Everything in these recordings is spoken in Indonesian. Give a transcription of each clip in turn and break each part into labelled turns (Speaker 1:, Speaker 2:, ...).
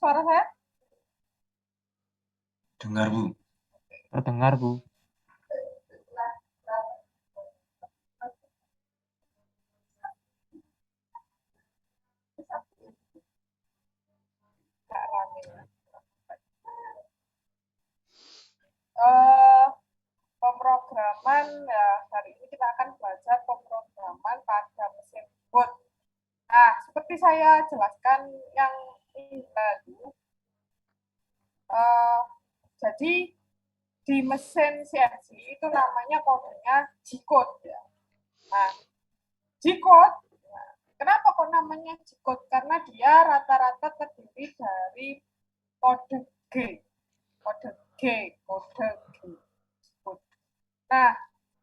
Speaker 1: suara saya?
Speaker 2: Dengar, Bu.
Speaker 3: Terdengar, Bu.
Speaker 1: Pemrograman ya, hari ini kita akan belajar pemrograman pada mesin bot. Nah, seperti saya jelaskan yang ini tadi, jadi di mesin CNC itu namanya kodenya G-code ya. Nah, G-code, kenapa kok namanya G-code? Karena dia rata-rata terdiri dari kode G, kode G, kode G. Nah,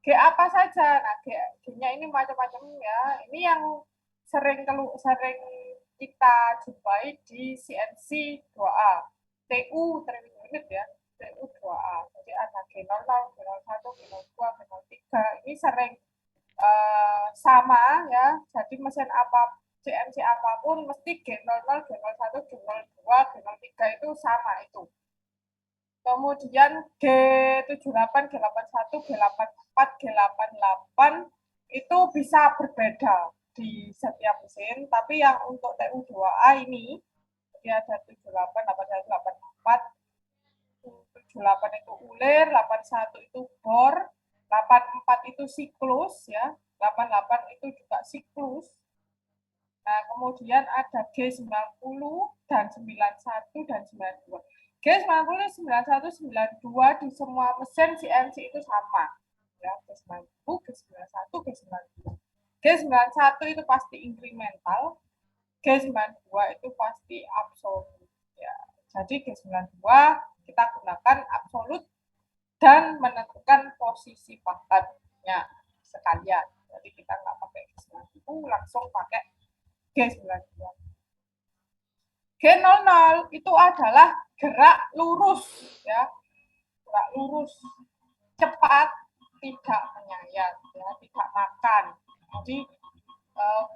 Speaker 1: G apa saja? Nah, G-nya ini macam-macam ya. Ini yang sering kita jumpai di CNC 2A. TU training unit ya. TU 2A. Jadi ada G00, G01, G02, G03. Ini sering sama ya. Jadi mesin apa CNC apapun mesti G00, G01, G02, G03 itu sama itu. Kemudian G78, G81, G84, G88 itu bisa berbeda di setiap mesin, tapi yang untuk TU2A ini dia ada 78, 81, 84, 78 itu ulir, 81 itu bor, 84 itu siklus ya, 88 itu juga siklus. Nah, kemudian ada G90 dan 91 dan 92. G90, 91, 92 di semua mesin CNC itu sama. Ya, G90, G91, G92. G91 itu pasti incremental, G92 itu pasti absolut. Ya, jadi G92 kita gunakan absolut dan menentukan posisi pangkatnya sekalian. Jadi kita nggak pakai G90, langsung pakai G92. G00 itu adalah gerak lurus ya, gerak lurus cepat, tidak menyayat ya, tidak makan. Jadi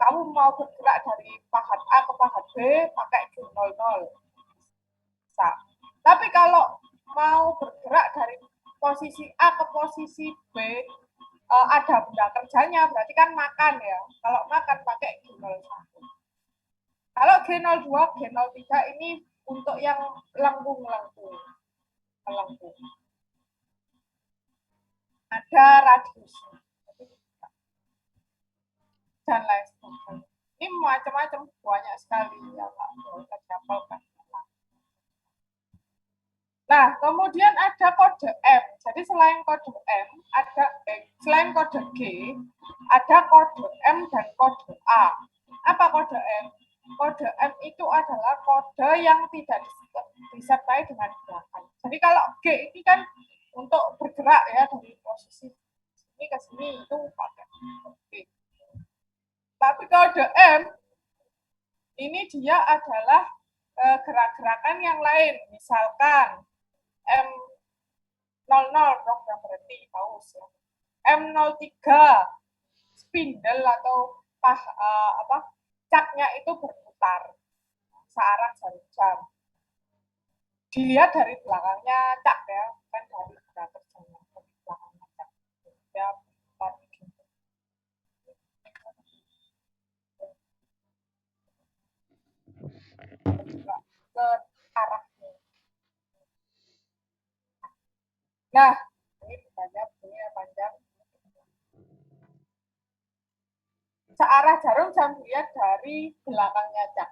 Speaker 1: kamu mau bergerak dari pahat A ke pahat B pakai G00 bisa. Tapi kalau mau bergerak dari posisi A ke posisi B ada benda kerjanya, berarti kan makan ya. Kalau makan pakai G01. Kalau G02, G03 ini untuk yang lengkung-lengkung. Ada radiusnya. Dan lain sebagainya. Ini macam-macam, banyak sekali ya Pak. Nah, kemudian ada kode M. Jadi selain kode M, selain kode G, ada kode M dan kode A. Apa kode M? Kode M itu adalah kode yang tidak disertai dengan gerakan. Jadi kalau G ini kan untuk bergerak ya dari posisi ini ke sini itu pakai G. Tapi kode M ini dia adalah gerak-gerakan yang lain. Misalkan M00 program berhenti paus ya. M03 spindle atau caknya itu berputar searah jarum jam. Dilihat dari belakangnya cak ya, kan dari belakangnya cak. Ya, ke arahnya. Nah, ini panjang. Searah jarum jam dilihat dari belakangnya cak.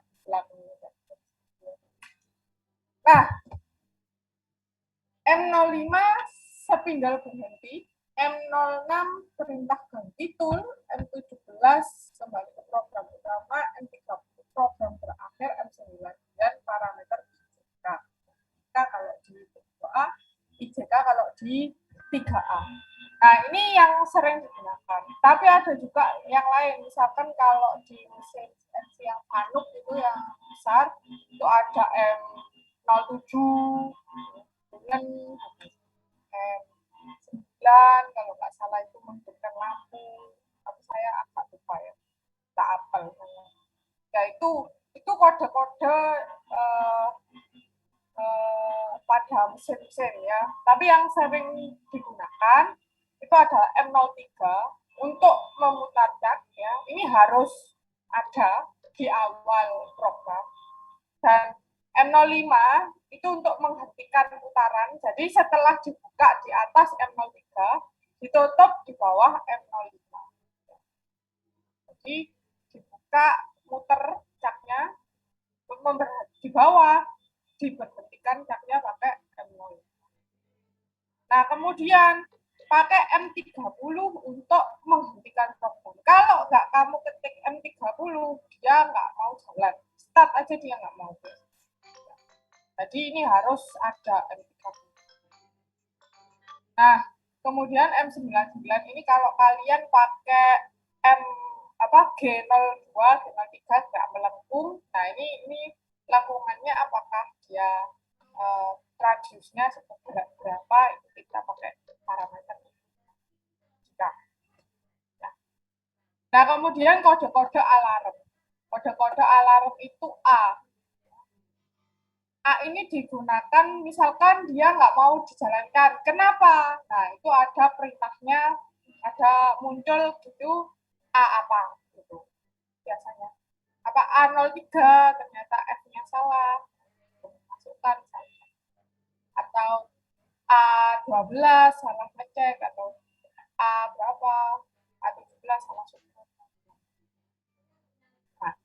Speaker 1: Nah, M05 spindle berhenti, M06 perintah ganti tool, M17 kembali ke program utama, M30 program terakhir, M99 parameter IJK. Kalau di 2A, IJK kalau di 3A. Nah, ini yang sering digunakan. Tapi ada juga yang lain. Misalkan kalau di mesin CNC yang Fanuc itu yang besar, itu ada M07 dengan M9, kalau nggak salah itu menunjukkan lampu. Tapi saya agak lupa ya. Tak apel. Ya itu kode-kode mesin-mesin ya. Tapi yang sering digunakan itu adalah M03 untuk memutar cat ya. Ini harus ada di awal program. Dan M05 itu untuk menghentikan putaran. Jadi setelah dibuka di atas M03, ditutup di bawah M05. Jadi dibuka muter caknya, di bawah diberhentikan caknya pakai M05. Nah, kemudian pakai M30 untuk menghentikan program. Kalau nggak kamu ketik M30, dia nggak mau jalan. Start aja dia nggak mau. Jadi ini harus ada M30. Nah, kemudian M99 ini kalau kalian pakai G02, G03 nggak melengkung. Nah, ini lengkungannya apakah dia radiusnya berapa, itu kita pakai parameter. Nah, kemudian kode-kode alarm. Kode-kode alarm itu A. A ini digunakan misalkan dia nggak mau dijalankan. Kenapa? Nah, itu ada perintahnya, ada muncul gitu, A apa gitu biasanya. Apa A03 ternyata F-nya salah, masukkan misalnya. Atau A12 salah ngecek, atau A berapa, A17 salah subtraksi. Nah,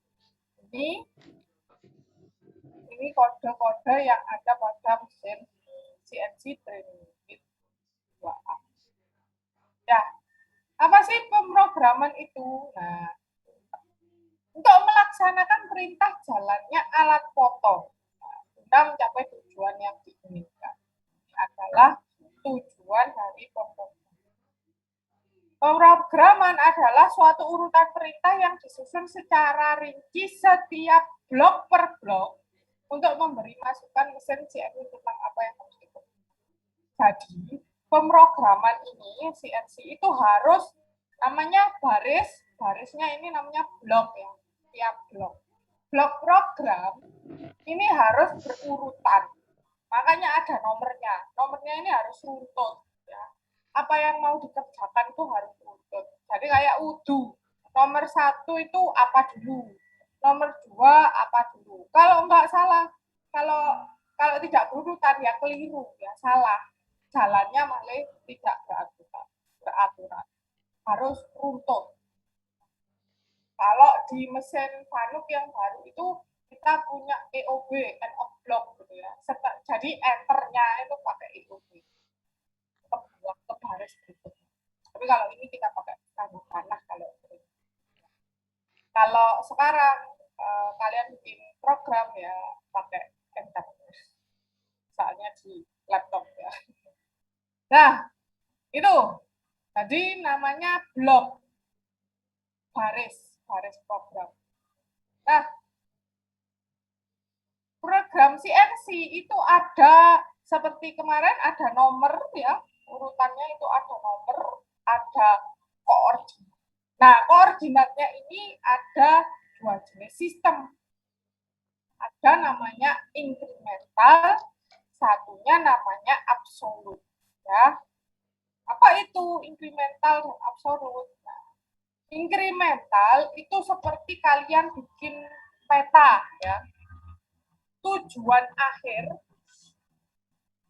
Speaker 1: ini kode-kode yang ada pada mesin CNC Drilling Bit 2A. Ya, apa sih pemrograman itu? Nah, untuk melaksanakan perintah jalannya alat potong, guna mencapai tujuan yang diinginkan. Ini adalah tujuan dari pemrograman. Pemrograman adalah suatu urutan perintah yang disusun secara rinci setiap blok per blok untuk memberi masukan mesin CNC tentang apa yang harus dikerjakan. Jadi, pemrograman ini CNC itu harus namanya barisnya ini namanya blok ya, tiap blok. Blok program ini harus berurutan, makanya ada nomornya. Nomornya ini harus runtut ya. Apa yang mau dikerjakan itu harus runtut. Jadi kayak udu, nomor 1 itu apa dulu, nomor 2 apa dulu. Kalau enggak salah, kalau tidak berurutan ya keliru ya, salah. Jalannya malah tidak beraturan. Harus runtut. Kalau di mesin Fanuc yang baru itu kita punya EOB, end of block gitu ya. Jadi enternya itu pakai EOB. Ke baris berikutnya. Tapi kalau ini kita pakai tanda panah kalau sekarang kalian bikin program ya pakai enter. Soalnya di laptop ya. Nah, itu tadi namanya blok baris program. Nah, program CNC itu ada seperti kemarin ada nomor ya, urutannya itu ada nomor, ada koordinat. Nah, koordinatnya ini ada dua jenis sistem. Ada namanya incremental, satunya namanya absolut. Ya, apa itu incremental dan absolut? Nah, incremental itu seperti kalian bikin peta ya.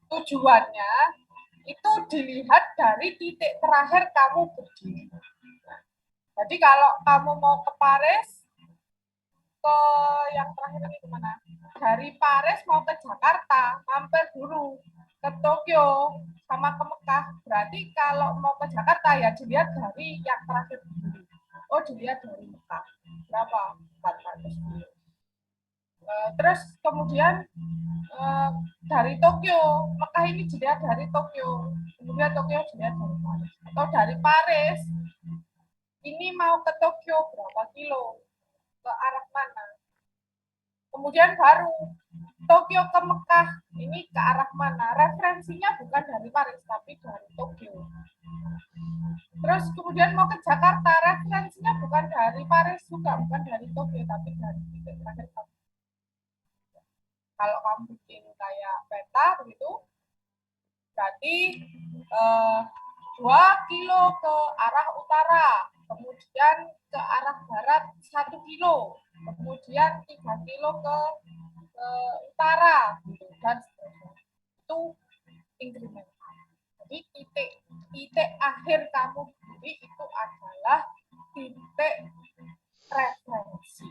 Speaker 1: Tujuannya itu dilihat dari titik terakhir kamu berdiri. Jadi kalau kamu mau ke Paris, ke yang terakhir ini kemana? Dari Paris mau ke Jakarta, mampir dulu ke Tokyo sama ke Mekah. Berarti kalau mau ke Jakarta ya dilihat dari yang terakhir dulu. Oh, dilihat dari Mekah. Berapa? 400 kilo. Terus kemudian dari Tokyo, Mekah ini dilihat dari Tokyo, kemudian Tokyo dilihat dari Paris, atau dari Paris ini mau ke Tokyo berapa kilo, ke arah mana, kemudian baru Tokyo ke Mekah ini ke arah mana, referensinya bukan dari Paris tapi dari Tokyo. Terus kemudian mau ke Jakarta, referensinya bukan dari Paris juga, bukan dari Tokyo tapi dari titik terakhir. Kalau kamu bikin kayak peta begitu, Berarti 2 kilo ke arah utara, kemudian ke arah barat 1 kilo, kemudian 3 kilo ke utara, dan seterusnya. Itu incremental. Jadi titik akhir kamu berdiri itu adalah titik referensi.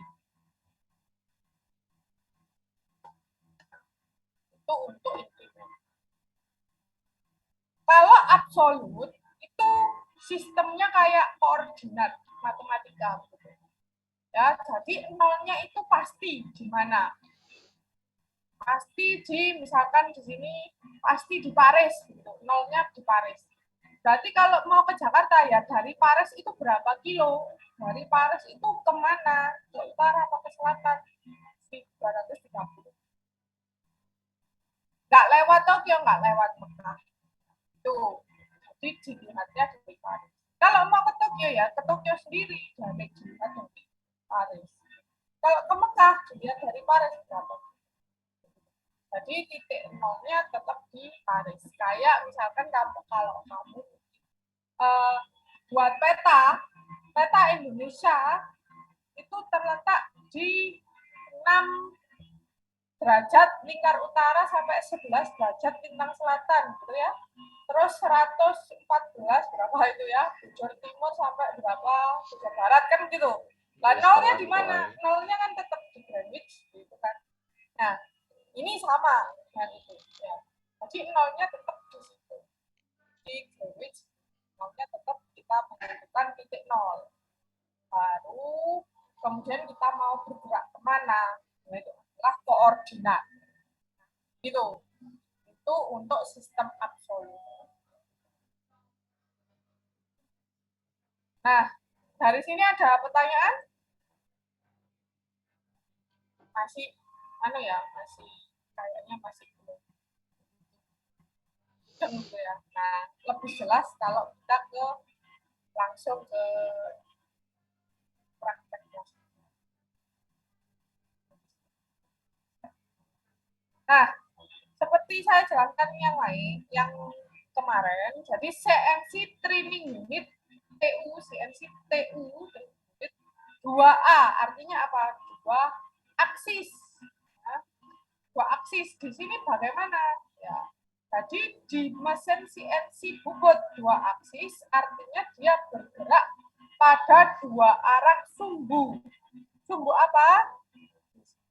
Speaker 1: Itu untuk incremental. Kalau absolut itu sistemnya kayak koordinat matematika gitu. Ya, jadi nolnya itu pasti di mana? Pasti di misalkan di sini pasti di Paris gitu. Nolnya di Paris. Berarti kalau mau ke Jakarta ya dari Paris itu berapa kilo? Dari Paris itu kemana? Ke utara atau ke selatan? 330. Nggak lewat Tokyo, nggak lewat Mekah. Tuh, jadi dilihatnya dari Paris. Kalau mau ke Tokyo ya, ke Tokyo sendiri, dari dilihat dari Paris. Kalau ke Mekah, dilihat dari Paris berapa? Jadi titik nolnya tetap di Paris. Kayak misalkan kalau kamu buat peta Indonesia itu terletak di 6 derajat lingkar utara sampai 11 derajat lintang selatan gitu ya. Terus 114 berapa itu ya? Bujur timur sampai berapa? Bujur barat kan gitu. Lah nolnya di mana? Nolnya kan tetap di Greenwich gitu kan. Nah, ini sama dengan itu ya. Jadi nolnya tetap di situ. Di Greenwich nolnya tetap kita menentukan titik nol. Baru kemudian kita mau bergerak kemana? Nah, itu adalah koordinat. Gitu. Itu untuk sistem absolut. Nah, dari sini ada pertanyaan? Masih, masih kayaknya masih belum. Gitu ya. Nah, lebih jelas kalau kita langsung ke prakteknya. Nah, seperti saya jelaskan yang kemarin, jadi CNC Training Unit CNC TU unit 2A, artinya apa? 2 aksis. Ya, 2 aksis. Di sini bagaimana? Ya, jadi di mesin CNC bubut 2 aksis, artinya dia bergerak pada 2 arah sumbu. Sumbu apa?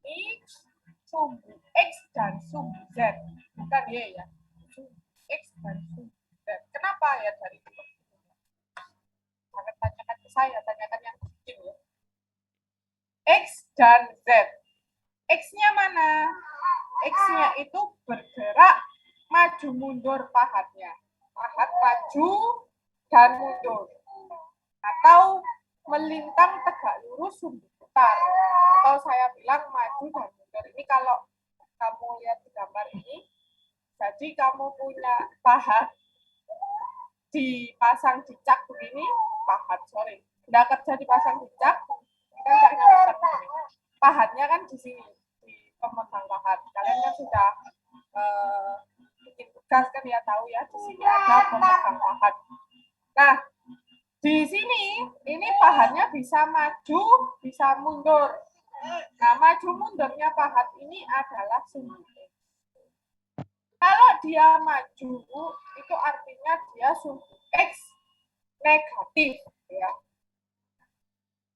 Speaker 1: Ini sumbu X dan sumbu Z, bukan Y ya. Sumbu X dan sumbu Z. Kenapa ya dari itu? Jangan tanyakan ke saya, tanyakan yang bikin ya. X dan Z. X-nya mana? X-nya itu bergerak maju mundur pahatnya. Pahat maju dan mundur. Atau melintang tegak lurus sumbu putar. Atau saya bilang maju dan mundur. Ini kalau kamu lihat di gambar ini, jadi kamu punya pahat dipasang di cak begini, nggak kerja dipasang di cak, kan nggak nyampe begini. Pahatnya kan di sini, di pemegang pahat. Kalian kan sudah bikin tugas kan ya, tahu ya, di sini ada pemegang pahat. Nah, di sini ini pahatnya bisa maju, bisa mundur. Nah, maju mundurnya pahat ini adalah sumbu. Kalau dia maju, itu artinya dia sumbu X negatif. Ya.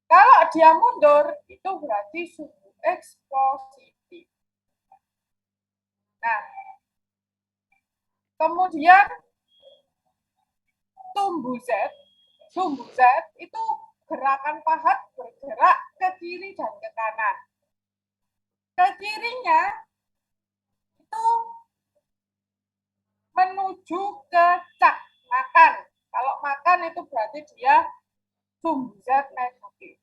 Speaker 1: Kalau dia mundur, itu berarti sumbu X positif. Nah, kemudian sumbu Z itu gerakan pahat bergerak ke kiri dan ke kanan. Ke kirinya itu menuju ke cak makan. Kalau makan itu berarti dia sumbu Z negatif.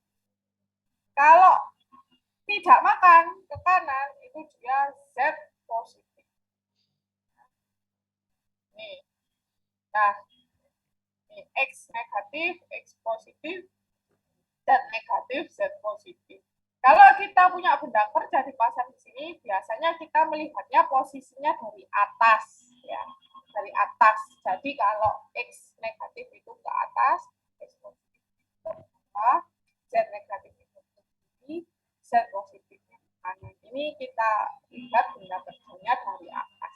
Speaker 1: Kalau tidak makan ke kanan itu dia Z positif. Nih. Nah, ini X negatif, X positif, Z negatif, Z positif. Kalau kita punya benda kerja dipasang di sini, biasanya kita melihatnya posisinya dari atas, ya. dari atas. Jadi kalau X negatif itu ke atas, X positif itu ke bawah, Z negatif itu ke kiri, Z positifnya ke kanan. Ini kita lihat benda kerjanya dari atas.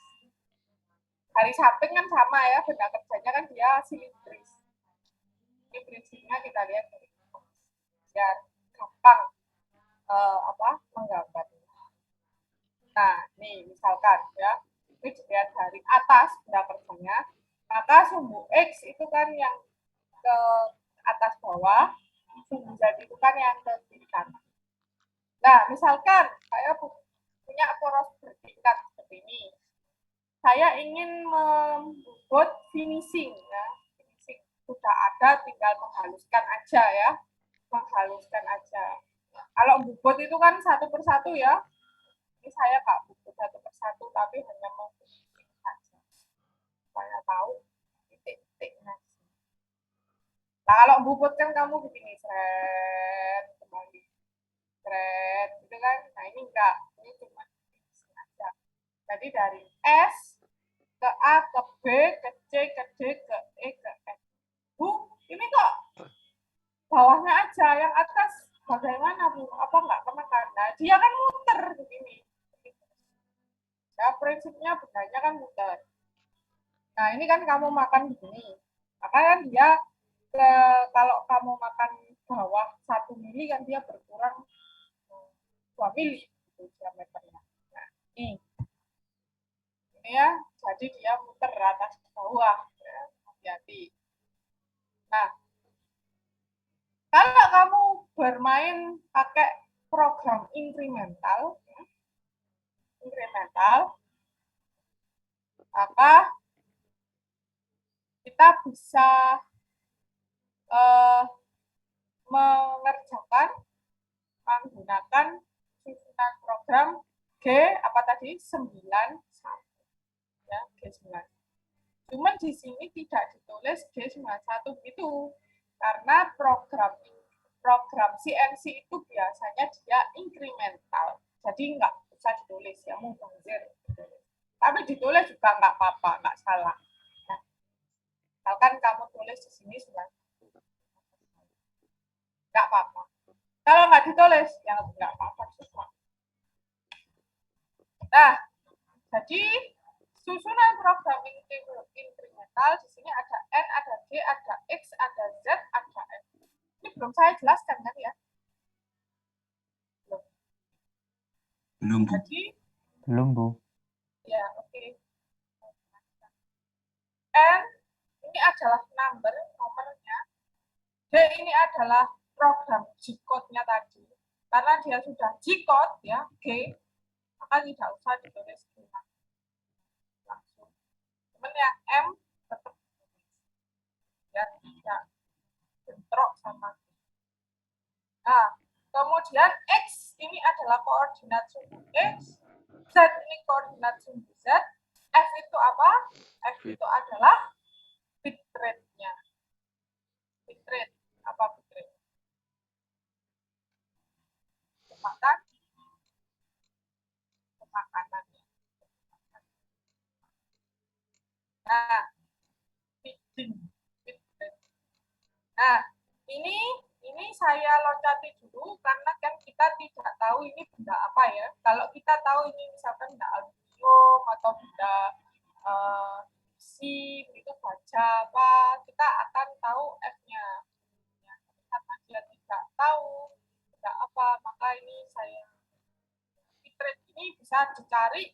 Speaker 1: Dari samping kan sama ya, benda kerjanya kan dia silindris. Ini prinsipnya kita lihat dari biar gampang menggambarnya. Nah, nih misalkan ya, ini dilihat dari atas benda kerjanya, maka sumbu X itu kan yang ke atas bawah, sumbu Z itu kan yang ke kiri kanan. Nah, misalkan saya punya poros bertingkat seperti ini. Saya ingin membuat finishing ya. Finishing sudah ada, tinggal menghaluskan aja ya. Menghaluskan aja. Kalau bubut itu kan satu persatu ya. Ini saya nggak bubut satu persatu, tapi hanya mau finishing saja. Saya tahu titik-titiknya. Nah, kalau bubut kan kamu begini, seret, kembali, seret, gitu kan. Nah, ini enggak. Ini cuma finishing aja. Jadi dari S ke A, ke B, ke C, ke D, ke E, ke F. Ini kok bawahnya aja, yang atas bagaimana Bu? Apa nggak kena karena dia kan muter begini. Ya, prinsipnya bendanya kan muter. Nah, ini kan kamu makan begini. Maka kan dia kalau kamu makan bawah 1 mili kan dia berkurang 2 mili gitu diameternya. Nah, ini ya, jadi dia muter atas bawah. Ya, hati-hati. Nah, kalau kamu bermain pakai program incremental, maka kita bisa mengerjakan menggunakan susunan program G apa tadi 91 ya, G91. Cuman di sini tidak ditulis G91 itu karena program CNC itu biasanya dia incremental. Jadi nggak usah ditulis ya, mubazir. Tapi ditulis juga nggak apa-apa, nggak salah. Nah, misalkan kamu tulis di sini sudah nggak apa-apa. Kalau nggak ditulis, ya nggak apa-apa juga. Nah, jadi susunan program incremental di sini ada N, ada G, ada X, ada Z, ada F. Ini belum saya jelaskan kan ya?
Speaker 2: Belum, Bu.
Speaker 1: Jadi,
Speaker 3: belum, Bu.
Speaker 1: Ya, oke. N ini adalah nomornya. D ini adalah program G-code-nya tadi. Karena dia sudah G-code ya, G, maka tidak usah ditulis langsung. Cuman yang M tetap ya tidak bentrok sama. Nah, kemudian X ini adalah koordinat sumbu X, Z ini koordinat sumbu Z, F itu apa? F itu adalah bit rate-nya. Bit rate, apa bit rate? Makanannya. Nah, feeding. Nah, ini saya loncati dulu karena kan kita tidak tahu ini benda apa ya. Kalau kita tahu ini misalkan benda aluminium atau benda besi, itu baja apa, kita akan tahu F-nya. Ya, karena dia tidak tahu benda apa, maka ini saya fitrate ini bisa dicari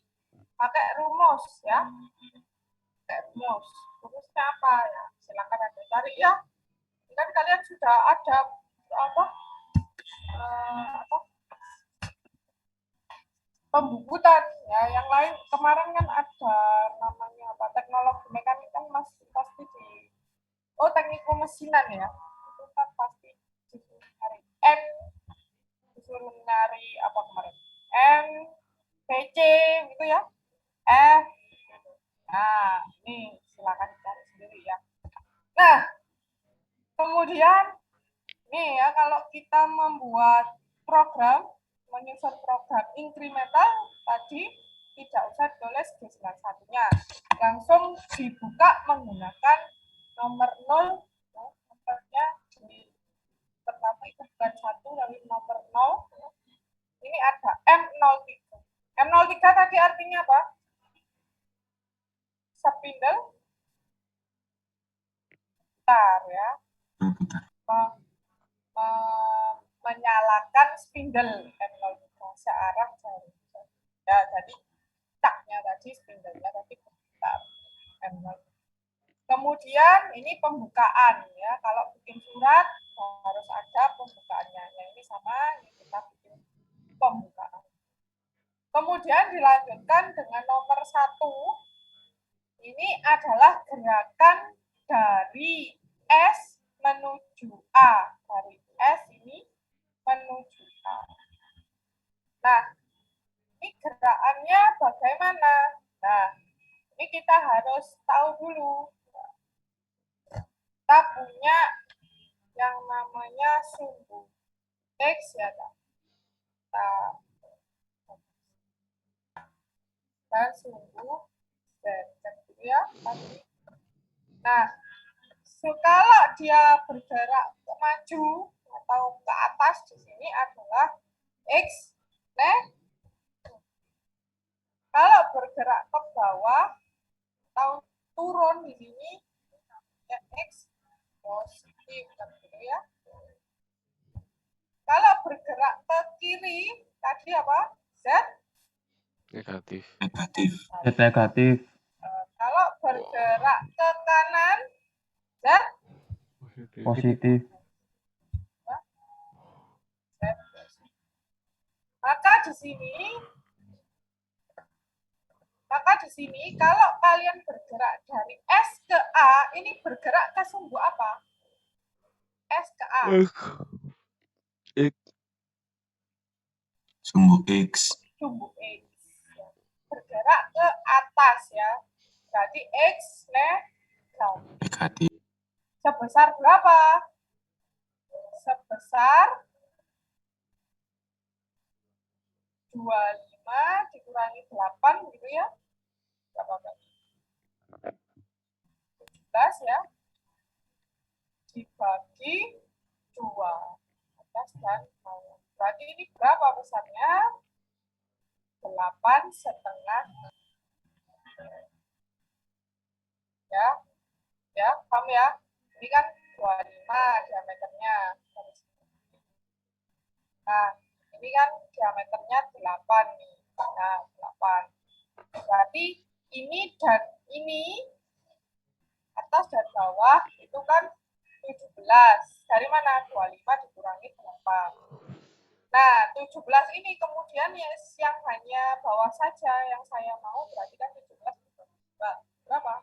Speaker 1: pakai rumus ya. Pakai rumus. Rumusnya apa ya? Silakan Anda cari ya. Kan kalian sudah ada pembukuan ya, yang lain kemarin kan ada namanya apa, teknologi mekanik kan masih pasti teknik pemesinan ya, itu kan pasti disuruh nyari N, disuruh nyari apa kemarin M, PC gitu ya, F gitu. Nah, ini silakan cari sendiri ya. Nah, kemudian nih ya, kalau kita membuat program, menyusun program incremental tadi tidak usah ditulis G91-nya. langsung dibuka menggunakan nomor 0. Nomornya di pertama itu bukan 1, tapi nomor 0. Ini ada M03. M03 tadi artinya apa? Spindle putar ya. Menyalakan spindle M03 searah jari. Ya, jadi taknya tadi, spindlenya tadi berputar. Kemudian ini pembukaan ya. Kalau bikin surat harus ada pembukaannya. Yang ini sama, ini kita bikin pembukaan. Kemudian dilanjutkan dengan nomor 1. Ini adalah gerakan dari S menuju A. Dari S ini menuju A. Nah, ini gerakannya bagaimana? Nah, ini kita harus tahu dulu. Kita punya yang namanya sumbu X ya, dan sumbu Z gitu ya. Nah, kalau dia bergerak ke maju atau ke atas di sini adalah X negatif. Kalau bergerak ke bawah atau turun di sini ya X positif gitu ya. Kalau bergerak ke kiri tadi apa? Z
Speaker 3: Negatif.
Speaker 2: Negatif.
Speaker 1: Kalau bergerak ke kanan Z
Speaker 2: Positif.
Speaker 1: Maka di sini kalau kalian bergerak dari S ke A, ini bergerak ke sumbu apa? S ke A.
Speaker 2: Sumbu X.
Speaker 1: Sumbu X. Bergerak ke atas ya. Berarti X
Speaker 2: Negatif.
Speaker 1: sebesar berapa? Sebesar 25 dikurangi 8 gitu ya. Berapa kali? 17 ya. Dibagi 2. Atas dan bawah. Berarti ini berapa besarnya? 8,5. Ya, paham ya? Ini kan 25 diameternya. Nah, ini kan diameternya 8 nih. Nah, 8. Berarti ini dan ini atas dan bawah itu kan 17. Dari mana? 25 dikurangi 8. Nah, 17 ini kemudian yang hanya bawah saja yang saya mau, berarti kan 17 berapa?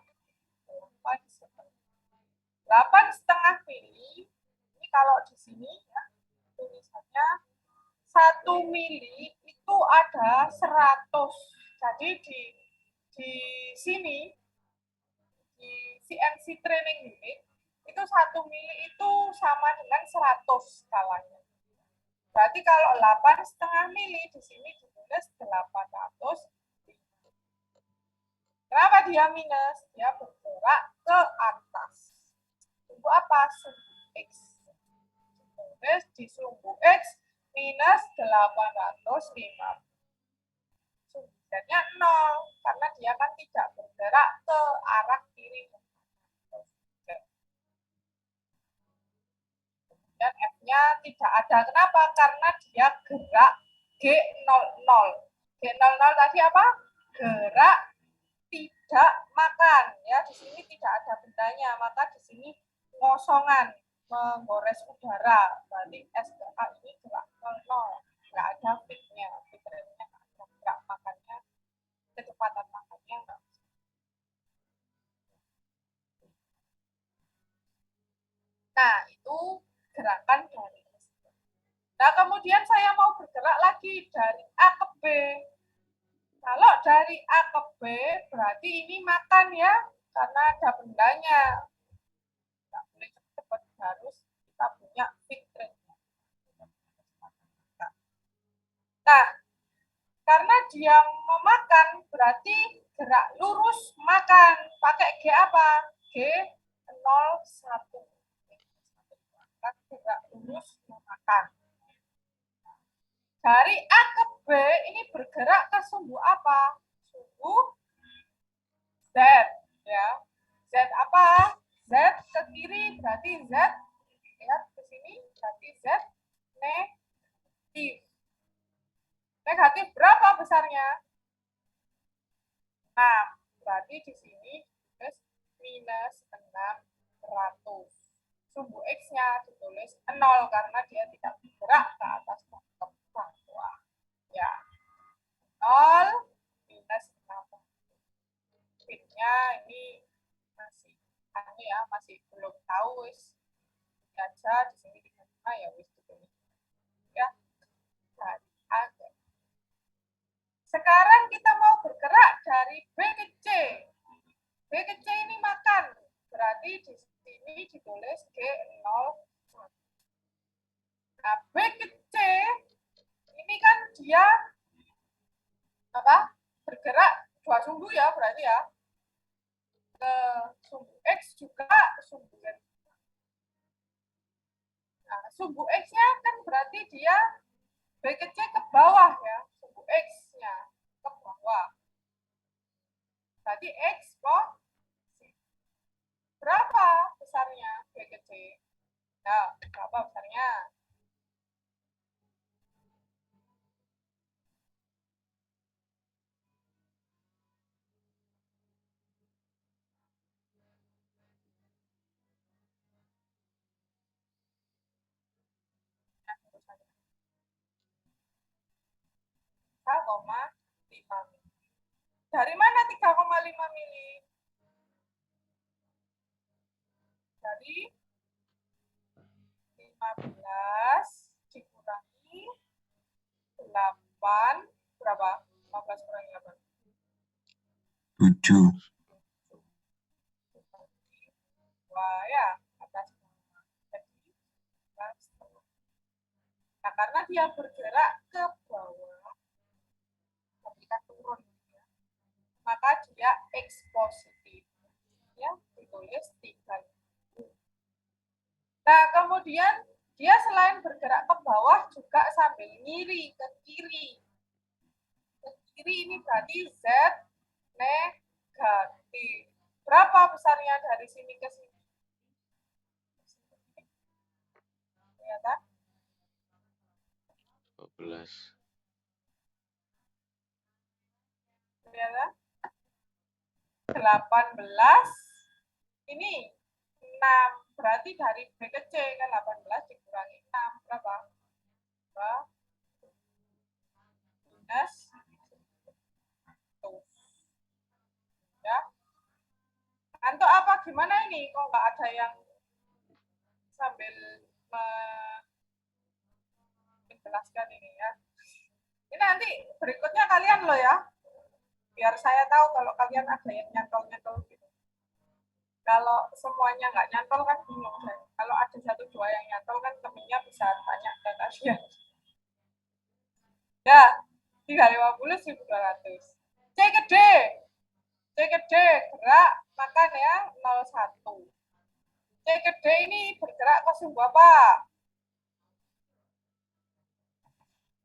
Speaker 1: 8,5 mili. Ini kalau di sini ya, tulisannya 1 mili itu ada 100. Jadi di sini di CNC training unit itu 1 mili itu sama dengan 100 skalanya. Berarti kalau 8,5 mili di sini ditulis 800. Kenapa dia minus? Dia bergerak ke atas. Sumbu apa? Sumbu X. Ditulis di sumbu X minus 850. Sumbunya 0 karena dia kan tidak bergerak ke arah kiri. Dan F-nya tidak ada. Kenapa? Karena dia gerak G00. G00 tadi apa? Gerak tidak makan. Ya, di sini tidak ada bendanya, maka di sini kosongan, menggores udara. Berarti S ke A ini gerak 00. Nggak ada fit-nya. Fit-nya ada gerak makannya, kecepatan makannya nggak. Nah, itu gerakan dari S. Nah, kemudian saya mau bergerak lagi dari A ke B. Kalau dari A ke B, berarti ini makan ya, karena ada bendanya. Nggak boleh cepat, harus kita punya fit rate-nya. Nah, karena dia memakan, berarti bergerak lurus makan. Pakai G apa? G01. Bergerak lurus makan. Dari A ke B ini bergerak ke sumbu apa? Sumbu Z, ya. Z apa? Z ke kiri berarti Z, lihat ke sini berarti Z negatif. Negatif berapa besarnya? 6. Berarti di sini minus 600. Sumbu X-nya ditulis 0 karena dia tidak bergerak ke atas dan ke bawah. Ya. 0 minus 6. Speednya ini masih belum tahu wis. Aja di sini di ya wis gitu. Ya. Sekarang kita mau bergerak dari B ke C. B ke C ini makan. Berarti di sini ditulis G0. Nah, B ke C ini kan dia bergerak dua sumbu ya berarti ya. Ke sumbu X juga sumbu Y. Nah, sumbu X-nya kan berarti dia B ke C ke bawah ya. Sumbu X-nya ke bawah. Berarti X positif. Berapa besarnya B ke C? Ya, berapa besarnya? Dari mana 3,5 mili? Dari 15 dikurangi 8, berapa? 15 kurangi 8.
Speaker 2: 7.
Speaker 1: Wah, ya, atas bawah. Jadi, nah, karena dia bergerak ke bawah, ketika turun, maka dia X positif. Ya, ditulis 3. Nah, kemudian dia selain bergerak ke bawah juga sambil ngiri ke kiri. Ke kiri ini berarti Z negatif. Berapa besarnya dari sini ke sini? Ya kan?
Speaker 3: 12.
Speaker 1: Ya kan? 18 ini 6. Berarti dari B ke C kan 18 dikurangi 6 berapa? Minus 1. Ya. Untuk apa gimana ini? Kok nggak ada yang sambil menjelaskan ini ya? Ini nanti berikutnya kalian loh ya. Biar saya tahu kalau kalian ada yang nyantol-nyantol gitu. Kalau semuanya nggak nyantol kan bingung saya. Kalau ada 1-2 yang nyantol kan temennya bisa tanya ke kalian. Ya, 350.200. C ke D. C ke D gerak makan ya 01. C ke D ini bergerak ke sumbu apa?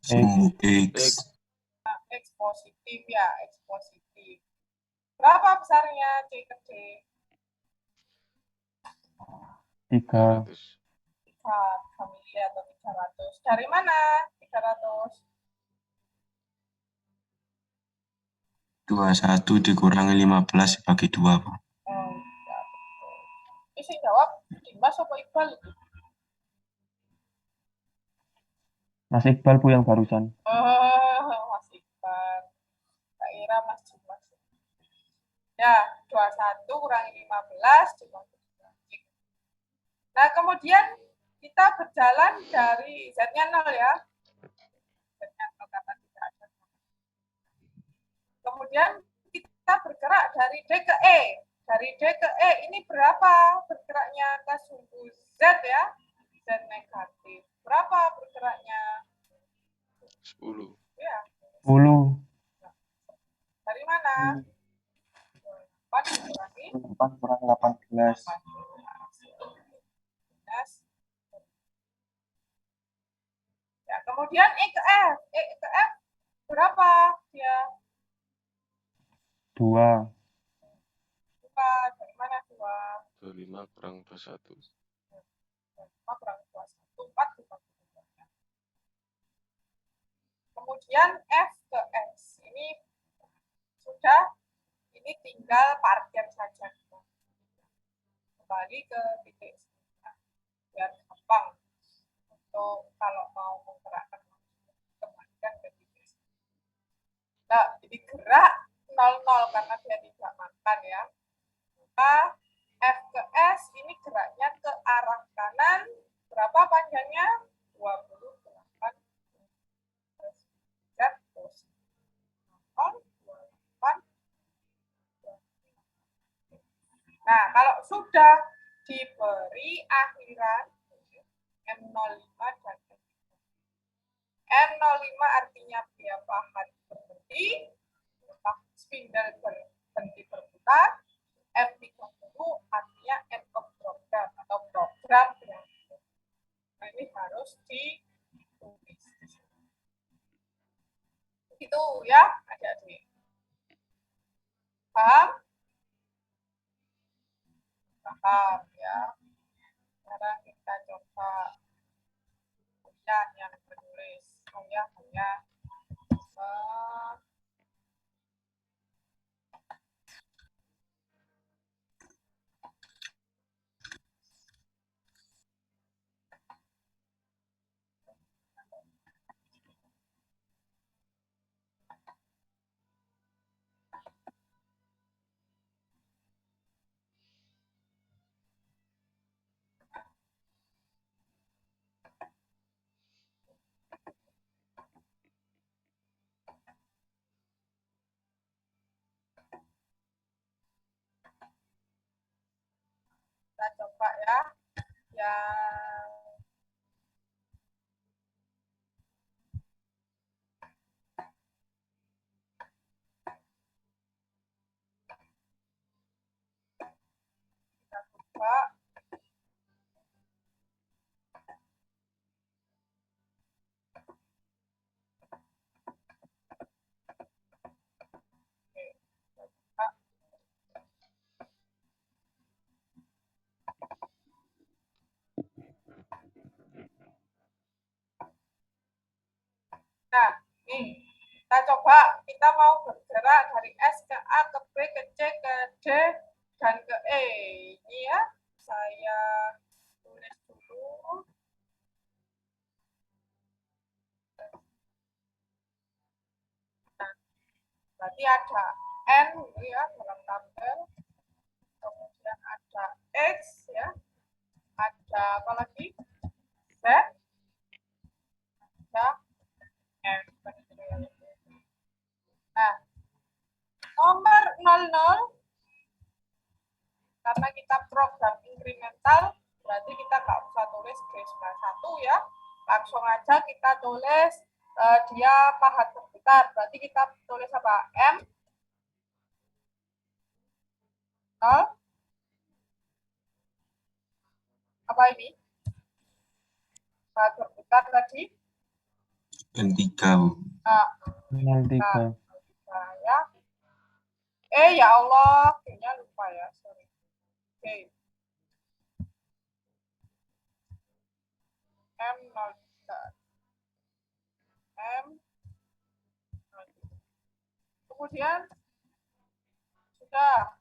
Speaker 2: Sumbu X.
Speaker 1: Nah, X positif ya, X positif. Berapa besarnya C ke D?
Speaker 2: 3.
Speaker 1: 3 mili atau 300. Dari mana 300?
Speaker 2: 21 dikurangi 15 dibagi 2, Pak.
Speaker 1: Oh, ya, betul. Isi jawab Dimas atau Iqbal itu?
Speaker 2: Mas Iqbal Bu yang barusan.
Speaker 1: Mas Iqbal. Tak kira Mas Dimas. Ya, 21 kurangi 15 dibagi 2. Nah, kemudian kita berjalan dari Z-nya 0 ya. Z-nya 0 karena tidak ada. Kemudian kita bergerak dari D ke E. Dari D ke E ini berapa bergeraknya ke sumbu Z ya? Z negatif. Berapa bergeraknya?
Speaker 3: 10.
Speaker 1: Ya.
Speaker 2: 10.
Speaker 1: Dari mana?
Speaker 2: 8 kurang 18.
Speaker 1: 18. Ya, kemudian E ke F. E ke F berapa dia?
Speaker 2: 2.
Speaker 1: 2. Dari mana 2?
Speaker 3: 25 kurang 21.
Speaker 1: 5 kurang 21. 4 dibagi 2. Kemudian F ke S. Ini sudah, ini tinggal parkir saja. Kembali ke titik biar gampang untuk kalau mau menggerakkan kembalikan ke titik. Nah, jadi gerak 00 karena dia tidak makan ya. Maka F ke S ini geraknya ke arah kanan. Berapa panjangnya? 28 derajat plus 0,28. Nah, kalau sudah diberi akhiran M05 dan M05 artinya dia pahat berhenti, spindle berhenti berputar, M30 artinya end of program atau program berakhir. Nah, ini harus ditulis. Itu ya, adik-adik. Paham? Paham ya. Sekarang kita coba ujian yang menulis. Oh ya, hanya kita coba ya. Yang kita coba nah, nih kita coba, kita mau bergerak dari S ke A ke B ke C ke D dan ke E. Ini ya, saya tulis dulu. Nah, berarti ada N ya dalam tabel, kemudian ada X ya, ada apa lagi? Z, ada F. Nah, nomor 00 karena kita program incremental, berarti kita nggak usah tulis G91 ya. Langsung aja kita tulis dia pahat berputar. Berarti kita tulis apa? M 0 apa ini? Pahat berputar tadi?
Speaker 2: N3.
Speaker 1: Nah,
Speaker 2: 03.
Speaker 1: ya. Ya Allah, kayaknya lupa ya, sorry. Oke. M0 M 0. Kemudian sudah.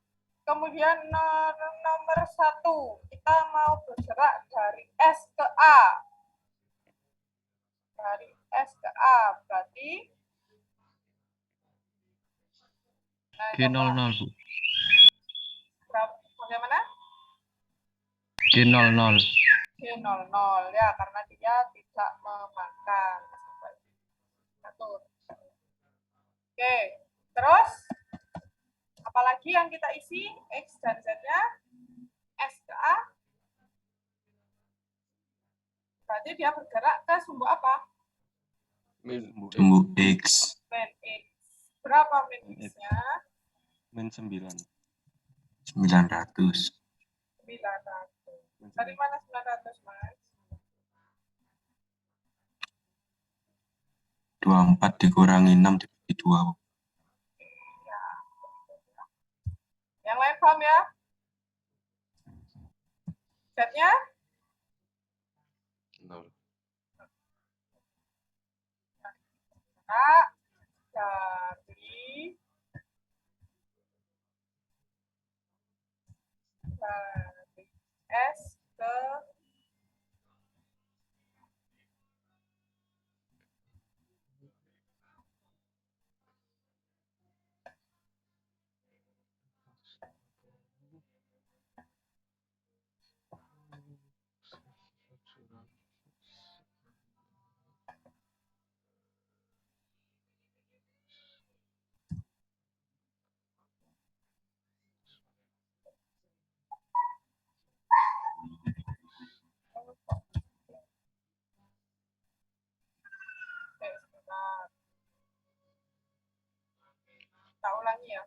Speaker 1: Kemudian nomor 1, kita mau bergerak dari S ke A. Dari S ke A, berarti
Speaker 4: G00, Bu.
Speaker 1: Bagaimana?
Speaker 4: G00.
Speaker 1: G00 ya, karena dia tidak memakan. Oke, terus apalagi yang kita isi? X dan Z-nya S ke A. Berarti dia bergerak ke sumbu apa?
Speaker 2: Sumbu X.
Speaker 1: Min X. Berapa min X-nya?
Speaker 2: Min 9. 900.
Speaker 1: 900. Dari mana 900, Mas?
Speaker 2: 24 dikurangi 6 dibagi 2.
Speaker 1: Ya. Yang lain paham ya? Z-nya?
Speaker 3: 0.
Speaker 1: Nah, dari S ke sebentar. Tak ulangi ya.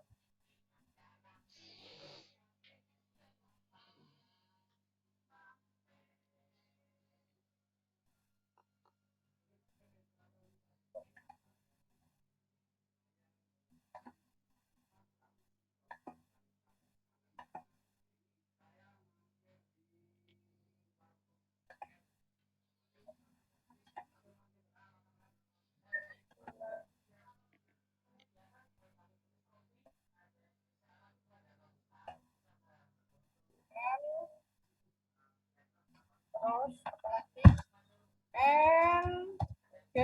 Speaker 1: Terus apa lagi? N, G,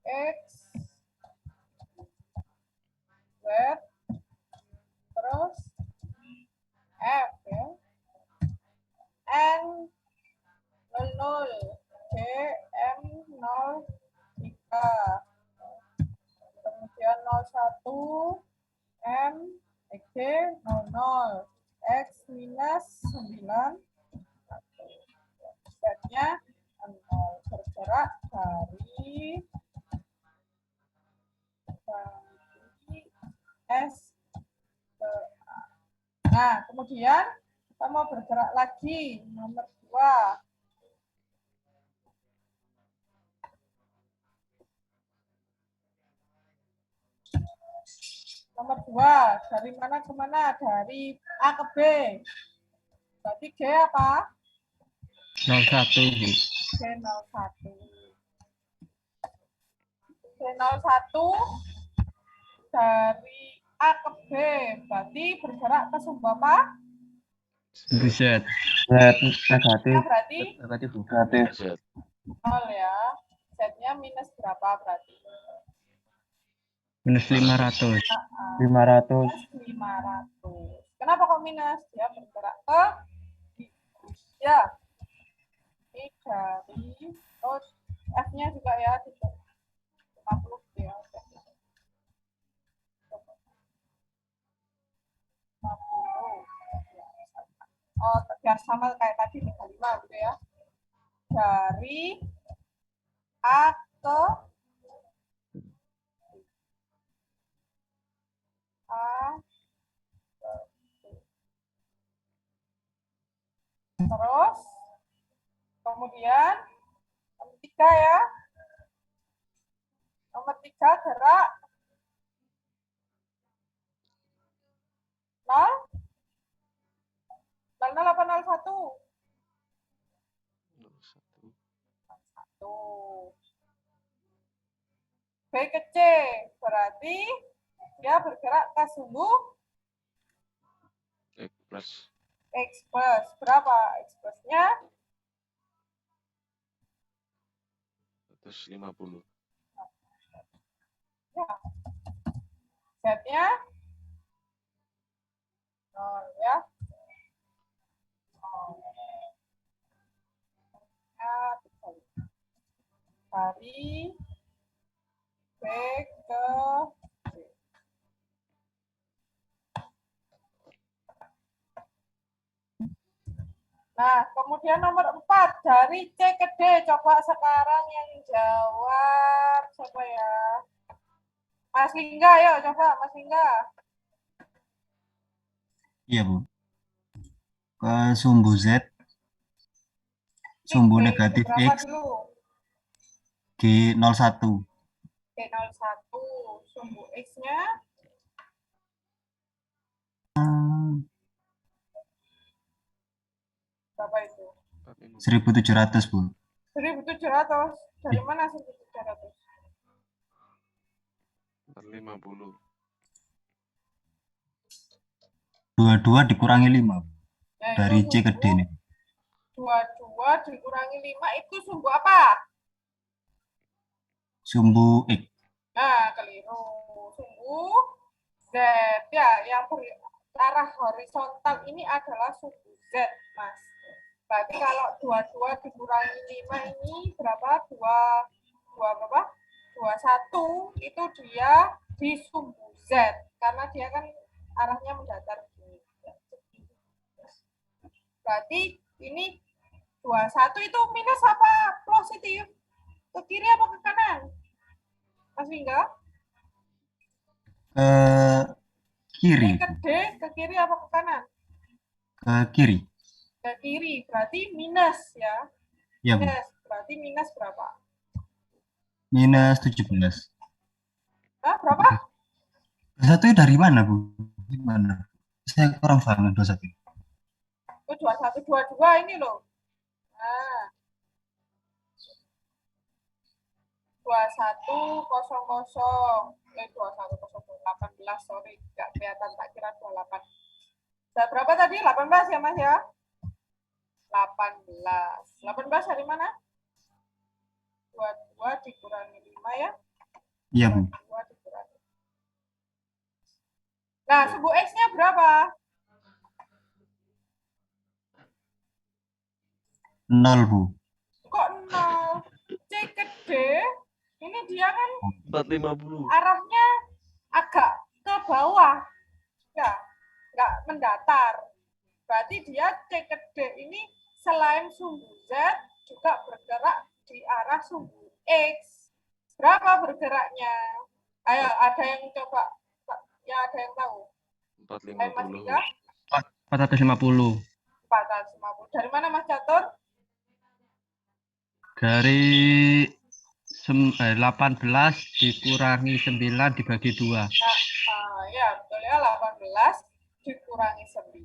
Speaker 1: X, Z, terus F ya. N 00, G, M 03, kemudian 01, M, G 00, X minus 9, Z-nya 0, bergerak dari S ke A. Nah, kemudian kita mau bergerak lagi, nomor 2. Nomor 2, dari mana ke mana? Dari A ke B. Berarti G apa?
Speaker 4: 01, Bu.
Speaker 1: G01. G01 dari A ke B. Berarti bergerak ke sumbu apa?
Speaker 4: Buset.
Speaker 2: Z negatif.
Speaker 1: Ya, berarti
Speaker 2: Negatif. Negatif.
Speaker 3: Z.
Speaker 1: 0 ya. Z-nya minus berapa berarti?
Speaker 4: Minus 500.
Speaker 2: 500.
Speaker 1: 500. Kenapa kok minus? Dia bergerak ke ya. Ini dari F-nya juga ya 50 ya. 50. Oh, biar sama kayak tadi 35 gitu ya. Dari A ke A ke B. Terus kemudian nomor 3 ya. Nomor 3 gerak 0 00 apa 01?
Speaker 3: 01.
Speaker 1: 1. B ke C berarti dia bergerak ke sumbu
Speaker 3: X plus.
Speaker 1: X plus. Berapa X plusnya?
Speaker 3: 150.
Speaker 1: Ya. Z-nya 0 ya. 0. Dari B ke C. Nah, kemudian nomor 4 dari C ke D. Coba sekarang yang jawab siapa ya? Mas Lingga, ayo coba Mas Lingga.
Speaker 5: Iya, Bu. Ke sumbu Z, sumbu
Speaker 1: G
Speaker 5: negatif
Speaker 1: berapa
Speaker 5: X,
Speaker 1: dulu?
Speaker 5: G01.
Speaker 1: G01, sumbu X-nya berapa itu?
Speaker 5: 1700, Bu.
Speaker 1: 1.700. Dari mana 1.700?
Speaker 3: 450.
Speaker 5: 22 dikurangi 5, Bu.
Speaker 1: Nah,
Speaker 5: Dari
Speaker 1: itu
Speaker 5: C ke D
Speaker 1: sumbu
Speaker 5: nih.
Speaker 1: 22 dikurangi 5 itu sumbu apa?
Speaker 5: Sumbu X.
Speaker 1: Nah, keliru. Sumbu Z. Ya, yang arah horizontal ini adalah sumbu Z, Mas. Berarti kalau 22 dikurangi 5 ini berapa? 2 berapa? 21 itu dia di sumbu Z. Karena dia kan arahnya mendatar begini. Berarti ini 21 itu minus apa positif? Ke kiri apa ke kanan? Mas Wingga?
Speaker 5: Ke kiri,
Speaker 1: Ini ke
Speaker 5: Bu.
Speaker 1: D, ke kiri apa ke kanan?
Speaker 5: Ke kiri.
Speaker 1: Ke kiri, berarti minus ya.
Speaker 5: Iya, Bu.
Speaker 1: Minus, berarti minus berapa?
Speaker 5: Minus 17.
Speaker 1: Nah, berapa?
Speaker 5: 21 dari mana, Bu? Gimana? Saya kurang paham 21.
Speaker 1: Itu 21, 22 ini loh. Nah, 2100, 2100, 18, sorry, nggak kelihatan, tak kira 28. Sudah berapa tadi? 18 ya, Mas ya? 18. 18 dari mana? 22 dikurangi 5 ya?
Speaker 5: Iya, Bu.
Speaker 1: 22 dikurangi. Nah, sumbu X-nya berapa?
Speaker 5: 0, Bu.
Speaker 1: Kok 0? C ke D, ini dia kan
Speaker 3: 450.
Speaker 1: arahnya agak ke bawah. Ya, nggak mendatar. Berarti dia C ke D ini selain sumbu Z juga bergerak di arah sumbu X. Berapa bergeraknya? Ayo, ada yang coba? Ya, ada yang tahu? Ayo, Mas
Speaker 3: 450.
Speaker 1: Vika?
Speaker 4: 450.
Speaker 1: 450. Dari mana, Mas Catur?
Speaker 4: Dari 18 dikurangi 9 dibagi 2.
Speaker 1: Nah, ya, betul ya. 18 dikurangi 9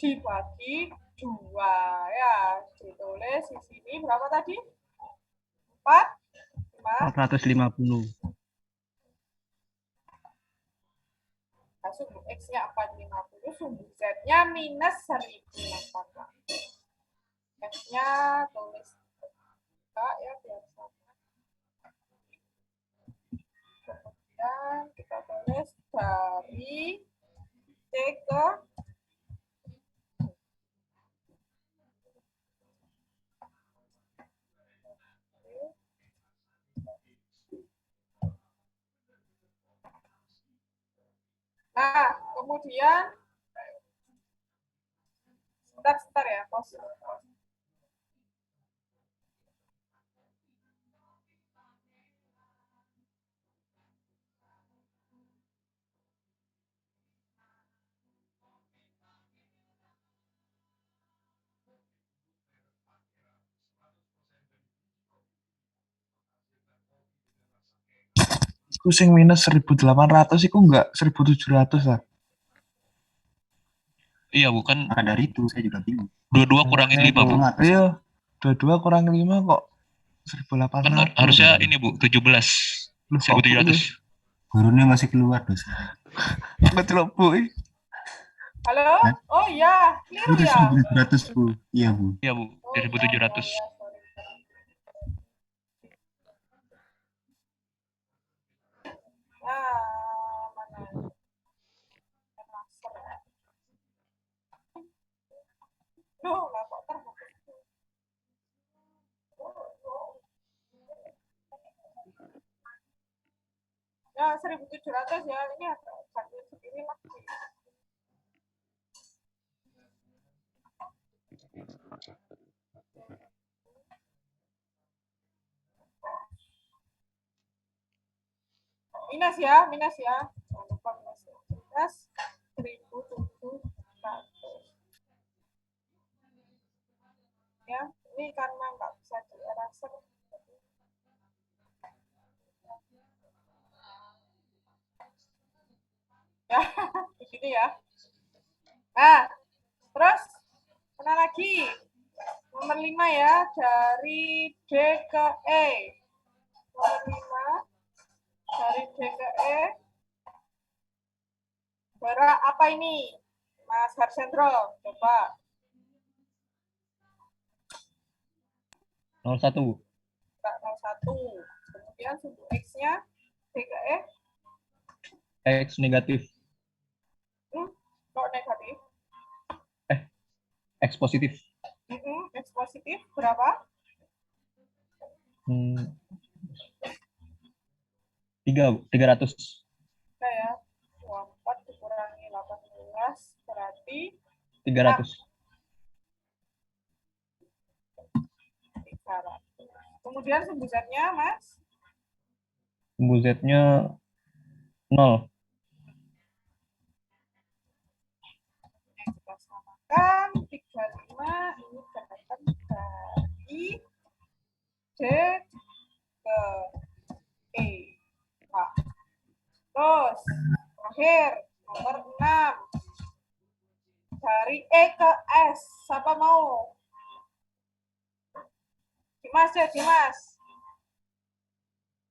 Speaker 1: dibagi 2. Ya, ditulis di sini berapa tadi? 4, 5.
Speaker 4: 450.
Speaker 1: Nah, sumbu X-nya 450, sumbu Z-nya minus 1018. X-nya tulis ya, biar sama. Kemudian kita tulis dari C ke Nah, kemudian sebentar ya, pause.
Speaker 6: Iku sing minus 1.800 iku enggak 1.700 lah.
Speaker 7: Iya, bukan
Speaker 5: Maka dari itu saya juga bingung.
Speaker 7: 22 kurangin 5, Bu.
Speaker 6: Iya, 22 kurang 5 kok 1.800.
Speaker 7: Kan harusnya ini, Bu, 17.
Speaker 6: Loh, kok
Speaker 7: 1.700.
Speaker 5: Gurunya masih keluar dosa.
Speaker 6: Enggak celok,
Speaker 1: Halo?
Speaker 5: Hah?
Speaker 1: Oh iya, keliru
Speaker 5: Udah
Speaker 1: ya?
Speaker 5: 1.700, Bu. Iya, Bu.
Speaker 7: Iya, Bu.
Speaker 1: Oh,
Speaker 7: 1.700.
Speaker 1: iya, sorry. Nah, mana? Loh, lah kok terhapus? Ya, 1.700 ya. Ini agak segini lagi. Minus ya, minus ya. Jangan lupa minus ya. Minus 1.700. Ya, begini ya. Nah, terus mana lagi? Nomor 5 ya, dari D ke E. Nomor 5, dari D ke E. Bara apa ini? Mas Harsendro, coba.
Speaker 4: 01.
Speaker 1: Enggak, 01. Kemudian sumbu X-nya D ke E.
Speaker 4: X negatif.
Speaker 1: Kok negatif?
Speaker 4: X positif.
Speaker 1: X positif berapa?
Speaker 4: 300.
Speaker 1: Kayak 24 dikurangi 18 berarti
Speaker 4: 300.
Speaker 1: 300. Kemudian sumbu Z-nya, Mas?
Speaker 4: Sumbu Z-nya 0.
Speaker 1: Yang kita samakan 35 ini berasal dari D ke E. Nah, terus terakhir nomor 6 dari E ke S. Siapa mau? Dimas ya, Dimas.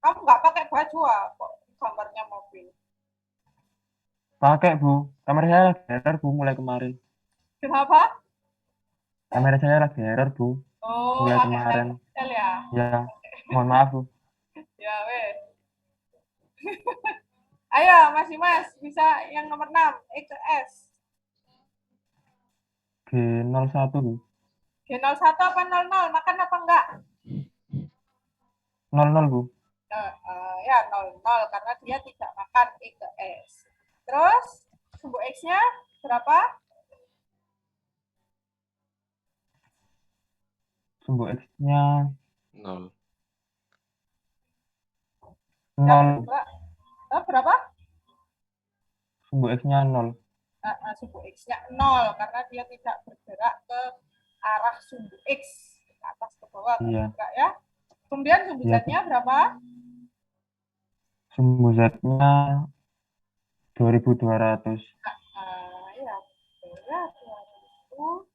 Speaker 1: Kamu nggak pakai baju kok gambarnya mobil.
Speaker 2: Pakai, Bu. Kamera saya lagi error, Bu, mulai kemarin.
Speaker 1: Kenapa?
Speaker 2: Kamera saya lagi error, Bu.
Speaker 1: Oh,
Speaker 2: Mulai
Speaker 1: pakai
Speaker 2: kemarin.
Speaker 1: L ya?
Speaker 2: Ya, mohon maaf, Bu.
Speaker 1: Ya, wes. Ayo, Mas Dimas, bisa yang nomor 6, E ke S.
Speaker 2: G01, Bu.
Speaker 1: G01 apa 00? Makan apa enggak?
Speaker 2: 00, Bu.
Speaker 1: Ya, 00, karena dia tidak makan E ke S. Terus, sumbu X-nya berapa?
Speaker 2: Sumbu X-nya
Speaker 3: 0.
Speaker 2: 0.
Speaker 1: Berapa?
Speaker 2: Sumbu X-nya 0.
Speaker 1: Sumbu X-nya 0, karena dia tidak bergerak ke arah sumbu X. Ke atas ke bawah,
Speaker 2: Iya.
Speaker 1: enggak ya? Kemudian sumbu
Speaker 2: Iya,
Speaker 1: Z-nya berapa?
Speaker 2: Sumbu Z-nya 2200.
Speaker 1: Ya, berat 2000.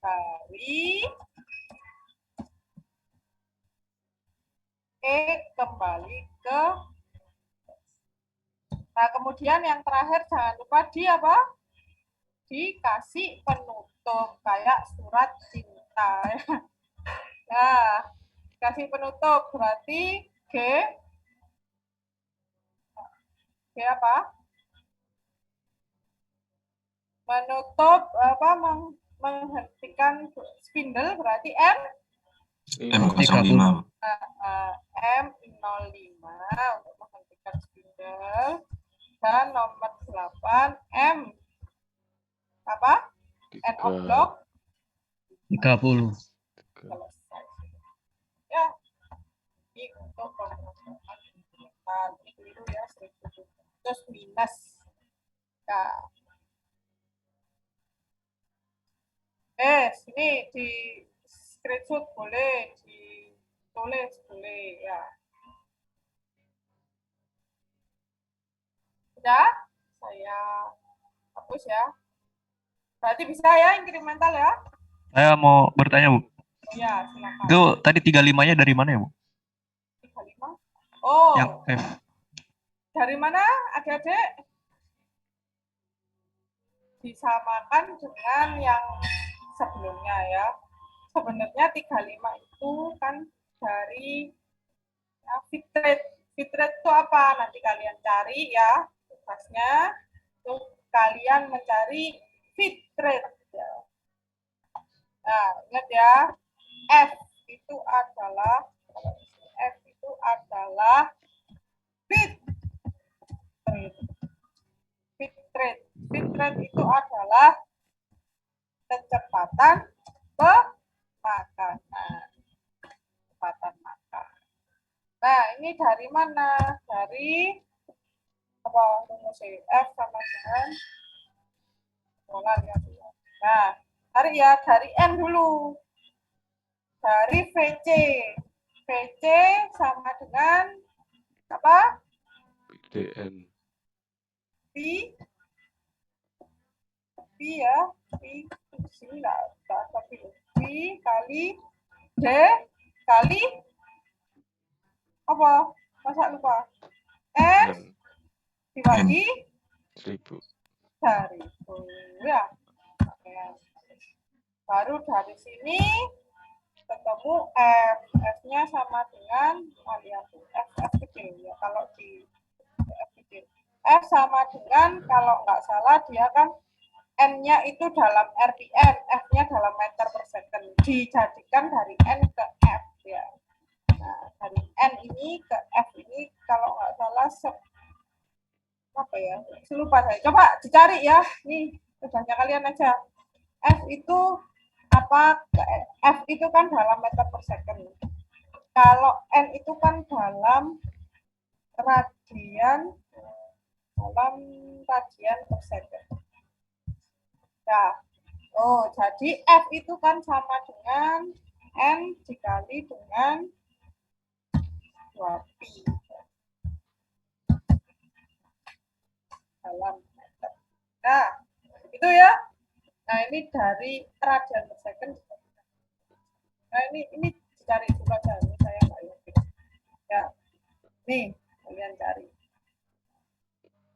Speaker 1: Dari E kembali ke. Nah, kemudian yang terakhir jangan lupa di apa? Dikasih penutup kayak surat cinta. Nah, kasih penutup berarti G apa? Menutup apa? Menghentikan spindle berarti
Speaker 2: M05.
Speaker 1: M05 untuk menghentikan spindle, dan nomor 8 M apa? End of block
Speaker 4: 30.
Speaker 1: selesai. Ya, ini untuk pemrograman instrumental itu ya 1700 minus. Nah, sini di screenshot boleh, ditulis boleh ya. Sudah, saya hapus ya. Berarti bisa ya inkremental ya?
Speaker 7: Saya mau bertanya, Bu.
Speaker 1: Ya, silakan.
Speaker 7: Itu tadi 35-nya dari mana ya, Bu?
Speaker 1: 35. Oh,
Speaker 7: Yang F.
Speaker 1: dari mana adik-adik? Disamakan dengan yang sebelumnya ya. Sebenarnya 35 itu kan dari ya, fit rate. Fit rate itu apa? Nanti kalian cari ya. Tugasnya untuk kalian mencari fit rate. Ya. Nah, ingat ya. F itu adalah fit rate. Fit rate. Fit rate itu adalah kecepatan pemakanan. Kecepatan makan. Nah, ini dari mana? Dari apa rumus F sama dengan pola ya. Nah, tarik ya dari N dulu. Dari VC. VC sama dengan apa?
Speaker 3: PDN.
Speaker 1: P ya, P sini enggak tapi P kali D kali apa? Masa lupa? S
Speaker 3: N.
Speaker 1: dibagi
Speaker 3: 1000.
Speaker 1: dari itu ya. Baru dari sini ketemu F. F-nya sama dengan F kecil ya. Kalau di F kecil. F sama dengan kalau nggak salah dia kan N-nya itu dalam RPM, F-nya dalam meter per second. Dijadikan dari N ke F ya. Nah, dari N ini ke F ini kalau nggak salah apa ya? Lupa saya. Coba dicari ya. Nih, tugasnya kalian aja. F itu apa? F itu kan dalam meter per second. Kalau N itu kan dalam radian per second. Nah, jadi F itu kan sama dengan N dikali dengan 2pi dalam meter. Nah, itu ya. Nah, ini dari radian per second. Nah, ini dicari dulu aja. Ini saya nggak yakin. Ya, nih kalian cari.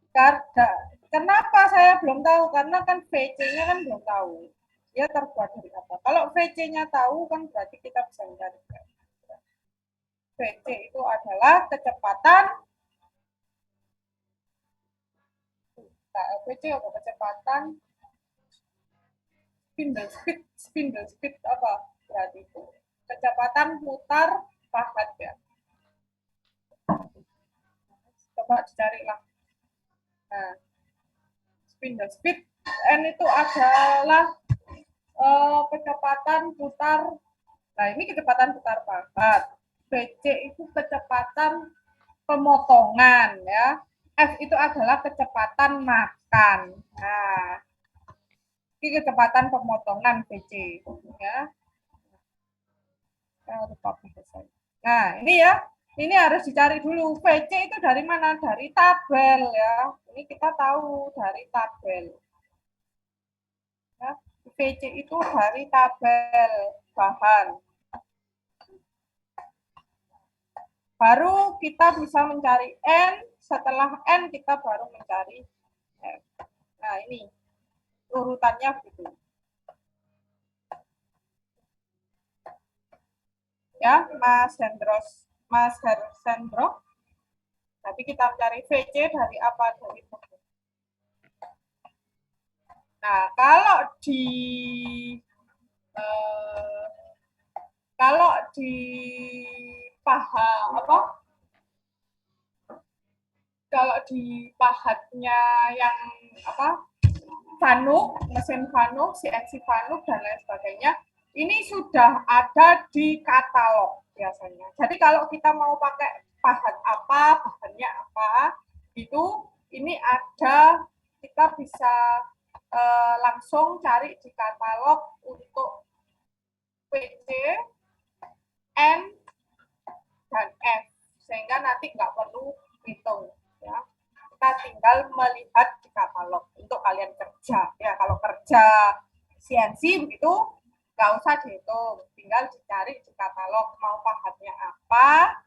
Speaker 1: Karena kenapa saya belum tahu? Karena kan VC-nya kan belum tahu. Dia terbuat dari apa? Kalau VC-nya tahu kan berarti kita bisa mencari. VC itu adalah kecepatan. VC apa? Kecepatan spindle speed apa? Berarti itu kecepatan putar pahat ya. Coba dicarilah. Nah, spindle speed N itu adalah kecepatan putar. Nah, ini kecepatan putar pahat. VC itu kecepatan pemotongan ya. F itu adalah kecepatan makan. Nah, ini kecepatan pemotongan VC ya. Nah, ini ya. Ini harus dicari dulu. VC itu dari mana? Dari tabel ya. Ini kita tahu dari tabel. Ya, VC itu dari tabel bahan. Baru kita bisa mencari N. Setelah N kita baru mencari F. Nah, ini urutannya begitu. Ya, Mas Hersendro. Tapi kita mencari VC dari apa? Dari itu. Nah, kalau di pahatnya yang apa? Fanuc, mesin Fanuc, CNC Fanuc dan lain sebagainya, ini sudah ada di katalog biasanya. Jadi kalau kita mau pakai pahat apa, bahannya apa, itu ini ada, kita bisa langsung cari di katalog untuk PC, N, dan F, sehingga nanti nggak perlu hitung. Ya. Kita tinggal melihat di katalog untuk kalian kerja. Ya, kalau kerja CNC begitu, nggak usah dihitung, tinggal dicari di katalog mau pahatnya apa,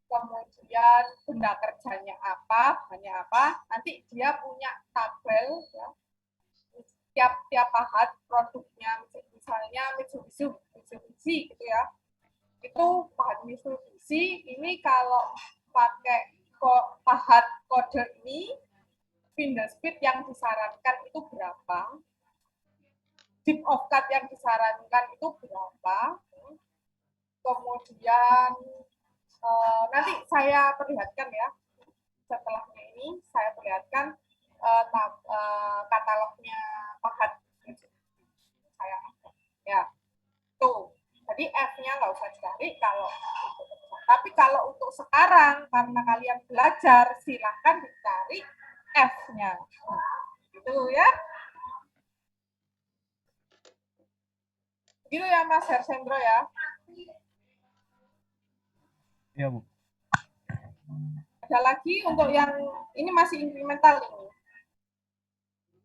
Speaker 1: kemudian benda kerjanya apa, bahannya apa, nanti dia punya tabel ya. Tiap pahat produknya, misalnya Mitsubishi gitu ya, itu pahat Mitsubishi ini kalau pakai pahat kode ini, spindle speed yang disarankan itu berapa, dip of cut yang disarankan itu berapa, kemudian nanti saya perlihatkan ya, setelahnya ini saya perlihatkan katalognya pahat saya ya tuh. Jadi F-nya nggak usah dicari kalau untuk, tapi kalau untuk sekarang karena kalian belajar silahkan dicari F-nya gitu ya. Gitu ya Mas Hersendro ya.
Speaker 4: Iya, Bu.
Speaker 1: Ada lagi untuk yang ini masih incremental ini.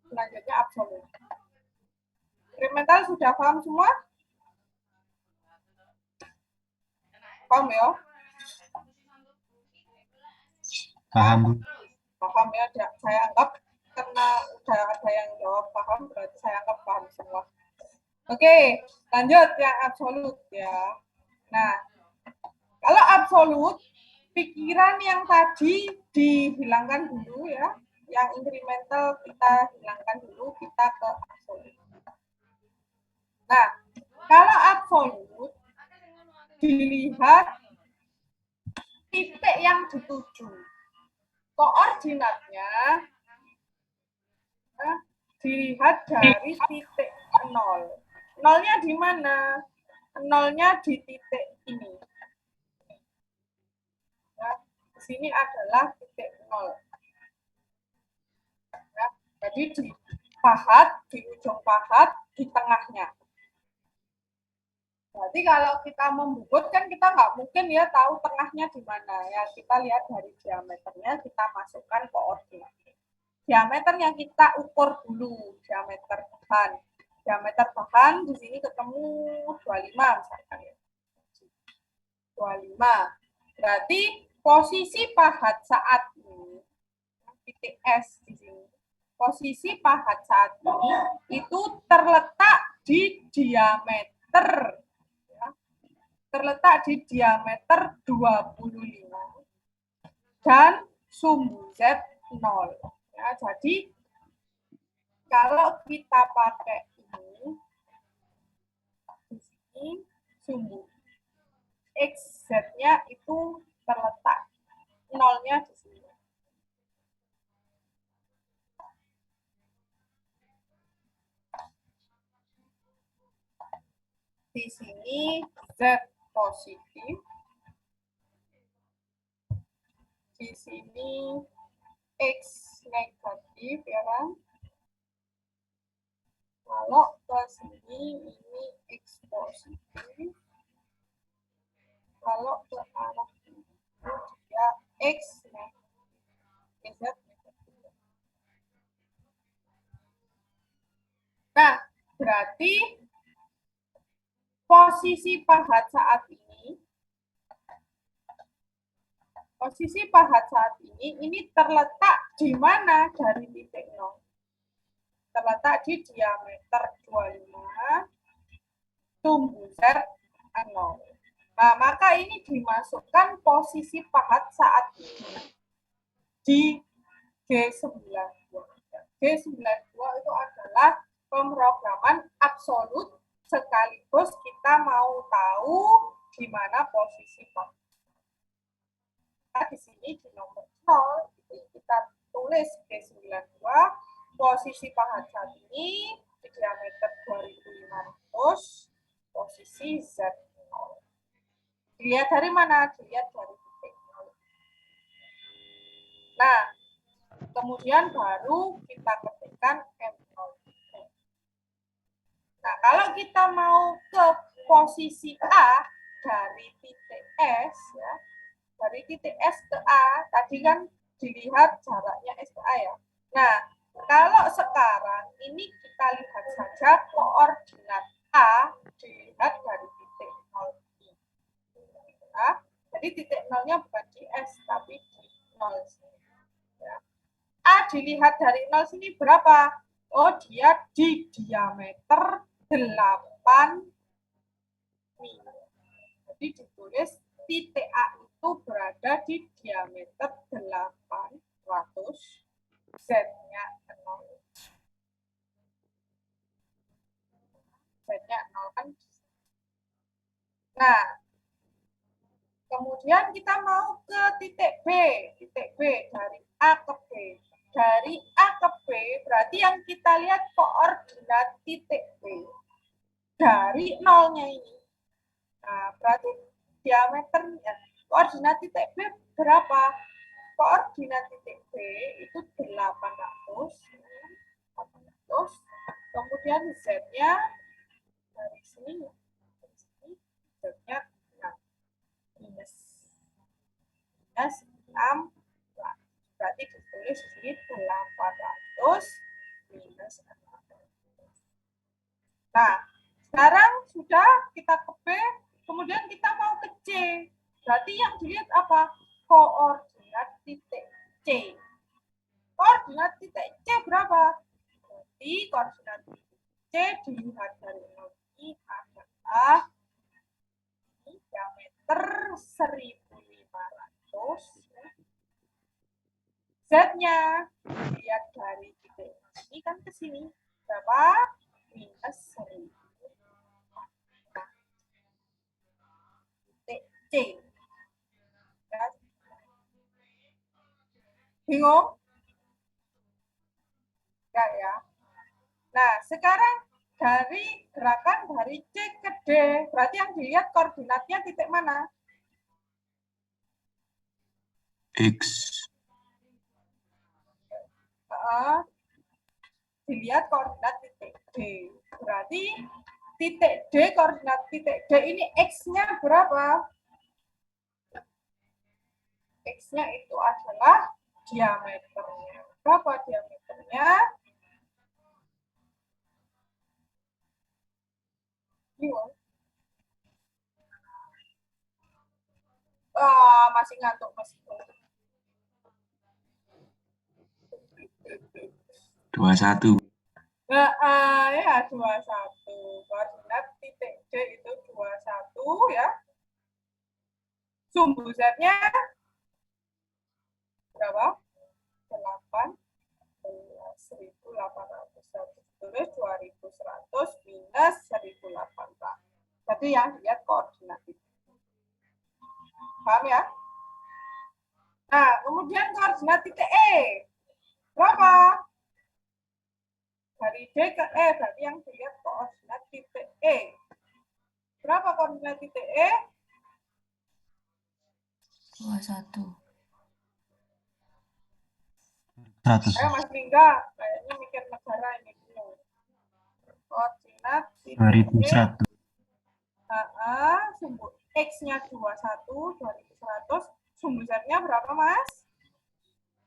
Speaker 1: Selanjutnya absolut. Incremental sudah paham semua? Paham ya?
Speaker 5: Paham, Bu.
Speaker 1: Paham ya? Saya anggap karena udah ada yang jawab paham, berarti saya anggap paham semua. Oke, lanjut yang absolut ya. Nah, kalau absolut, pikiran yang tadi dihilangkan dulu ya. Yang incremental kita hilangkan dulu, kita ke absolut. Nah, kalau absolut, dilihat titik yang dituju. Koordinatnya dilihat dari titik 0. Nolnya di mana? Nolnya di titik ini. Ya, di sini adalah titik 0. Ya, jadi di pahat, di ujung pahat, di tengahnya. Berarti kalau kita membubut kan kita nggak mungkin ya tahu tengahnya di mana ya. Kita lihat dari diameternya, kita masukkan koordinat. Diameter yang kita ukur dulu, diameter bahan. Diameter bahan di sini ketemu 25 misalkan ya. 25. Berarti posisi pahat saat ini, titik S di sini. Posisi pahat saat ini itu terletak di diameter. Terletak di diameter 25 dan sumbu Z 0. Ya, jadi kalau kita pakai ini di sini sumbu X Z-nya itu terletak nolnya di sini. Di sini Z positif. Di sini X negatif ya kan. Kalau ke sini ini X positif. Kalau ke arah ini dia X negatif. Z negatif. Nah, berarti posisi pahat saat ini terletak di mana dari titik 0? Terletak di diameter 25 sumbu Z 0. Nah, maka ini dimasukkan posisi pahat saat ini di G92. G92 itu adalah pemrograman absolut sekaligus kita mau tahu di mana posisi pahat. Nah, di sini di nomor 0 kita tulis G92 posisi pahat saat ini di diameter 2500 posisi Z0. Dilihat dari mana? Dilihat dari titik 0. Nah, kemudian baru kita ketikkan M0. Nah, kalau kita mau ke posisi A dari titik S ya, dari titik S ke A, tadi kan dilihat jaraknya S ke A ya. Nah, kalau sekarang ini kita lihat saja koordinat A dilihat dari titik 0. Nah, jadi titik 0-nya bukan di S, tapi di 0. Ya. A dilihat dari 0 sini berapa? Oh, dia di diameter 8 mm. Jadi ditulis titik A itu berada di diameter 800, Z-nya 0. Z-nya 0 kan. Nah, kemudian kita mau ke titik B dari A ke B. Dari A ke B berarti yang kita lihat koordinat titik B dari nolnya ini. Nah, berarti diameternya, koordinat titik B berapa? Koordinat titik B itu 800, kemudian Z-nya dari sini, Z-nya minus. minus 6. Berarti ditulis di 800 minus 600. Nah, sekarang sudah kita ke B, kemudian kita mau ke C. Berarti yang dilihat apa? Koordinat titik C. Koordinat titik C berapa? Berarti koordinat titik C dilihat dari 0 ini adalah diameter 1500. Z-nya dilihat dari titik ini kan ke sini. Berapa? Minus 1000. Titik C. Ya. Bingung? Enggak ya. Nah, sekarang dari gerakan dari C ke D, berarti yang dilihat koordinatnya titik mana?
Speaker 5: X.
Speaker 1: Dilihat koordinat titik D. Berarti titik D, koordinat titik D ini X-nya berapa? X-nya itu adalah diameternya. Berapa diameternya? Bingung? Masih ngantuk, masih ngantuk.
Speaker 5: 21.
Speaker 1: Nah, ya 21. Koordinat titik D itu 21 ya. Sumbu Z-nya berapa? 18.800. Tulis 2100 minus 1800. Jadi yang lihat koordinat itu. Paham ya? Nah, kemudian koordinat titik E. Berapa? Dari D ke E, berarti yang dilihat koordinat titik E. Berapa koordinat titik E?
Speaker 8: 21.
Speaker 5: 100.
Speaker 1: Ayo Mas Lingga, kayaknya mikir negara ini dulu. Koordinat titik E.
Speaker 5: 2100.
Speaker 1: Sumbu X-nya 21, 2100. Sumbu Z-nya berapa, Mas?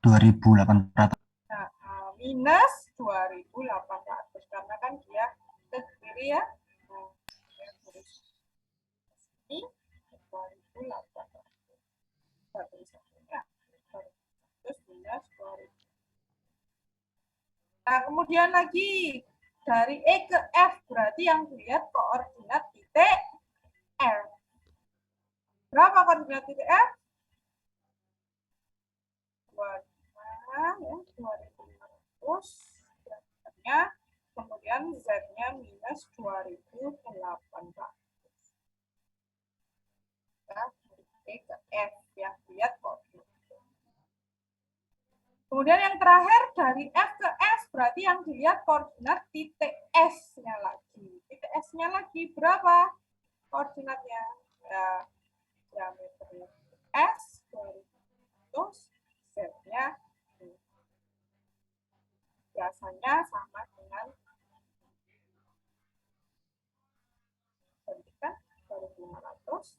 Speaker 5: 2800.
Speaker 1: Nah, minus 2800. Karena kan dia ke kiri ya. Nah, saya tulis ini 2800. Satu satunya. Terus minus 2000. Nah, kemudian lagi dari E ke F berarti yang dilihat koordinat titik F. Berapa koordinat titik F? 2500. Kemudian Z-nya minus 2800. Ya, E ke F yang dilihat koordinat. Kemudian yang terakhir dari F ke S berarti yang dilihat koordinat titik S-nya lagi. Titik S-nya lagi berapa koordinatnya? Ya, diameternya S 200, Z-nya biasanya sama dengan kan 2500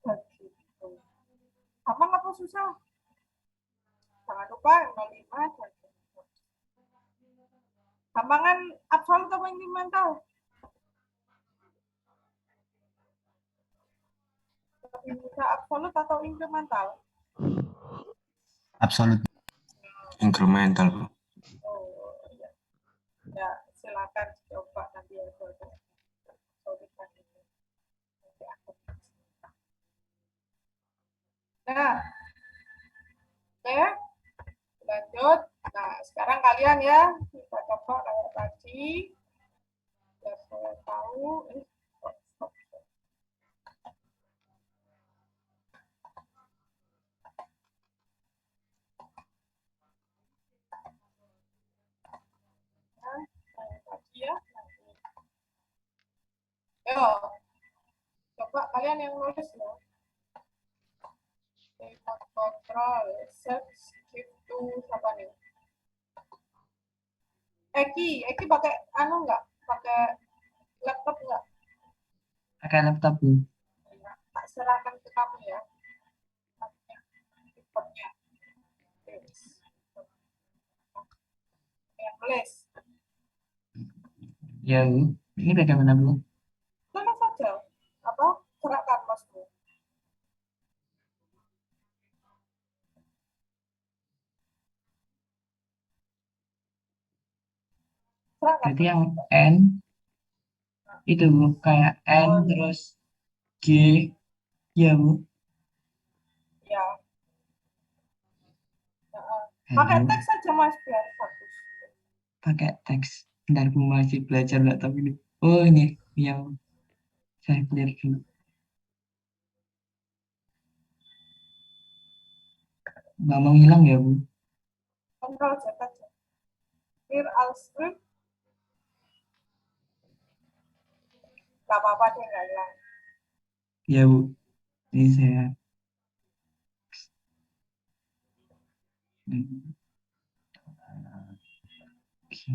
Speaker 1: begitu. Gampang apa susah? Jangan lupa 05 dan gampangan absolut atau inkremental? Lebih mudah absolut atau inkremental?
Speaker 5: Absolut. Incremental.
Speaker 1: Oh, iya. Ya, silakan coba nanti ya. Nah, oke, lanjut. Nah, sekarang kalian ya, kita coba kayak tadi. Biar saya tahu. Stop. Nah, kayak tadi ya. Yo, coba kalian yang nulis ya. Remote control, set, shift to, apa nih? Eki pakai anu nggak? Pakai laptop nggak?
Speaker 5: Pakai laptop, Bu.
Speaker 1: Tak tak serahkan ke kamu ya. Reportnya. Yes. Yang tulis.
Speaker 9: Ya, Bu. Ini bagaimana, Bu?
Speaker 1: Mana saja. Apa? Serahkan bosku. Serahkan.
Speaker 9: Berarti yang N itu, Bu, kayak N terus G. Ya, Bu.
Speaker 1: Ya. Pakai
Speaker 9: Aduh,
Speaker 1: teks saja mas biar bagus.
Speaker 9: pakai teks. Bentar, Bu, masih belajar nggak tahu ini. Oh, ini yang saya clear dulu. Nggak mau hilang ya, Bu?
Speaker 1: Kontrol Z aja. Clear all script. Gak apa-apa deh nggak hilang.
Speaker 9: Ya, Bu. Ini saya. Oke.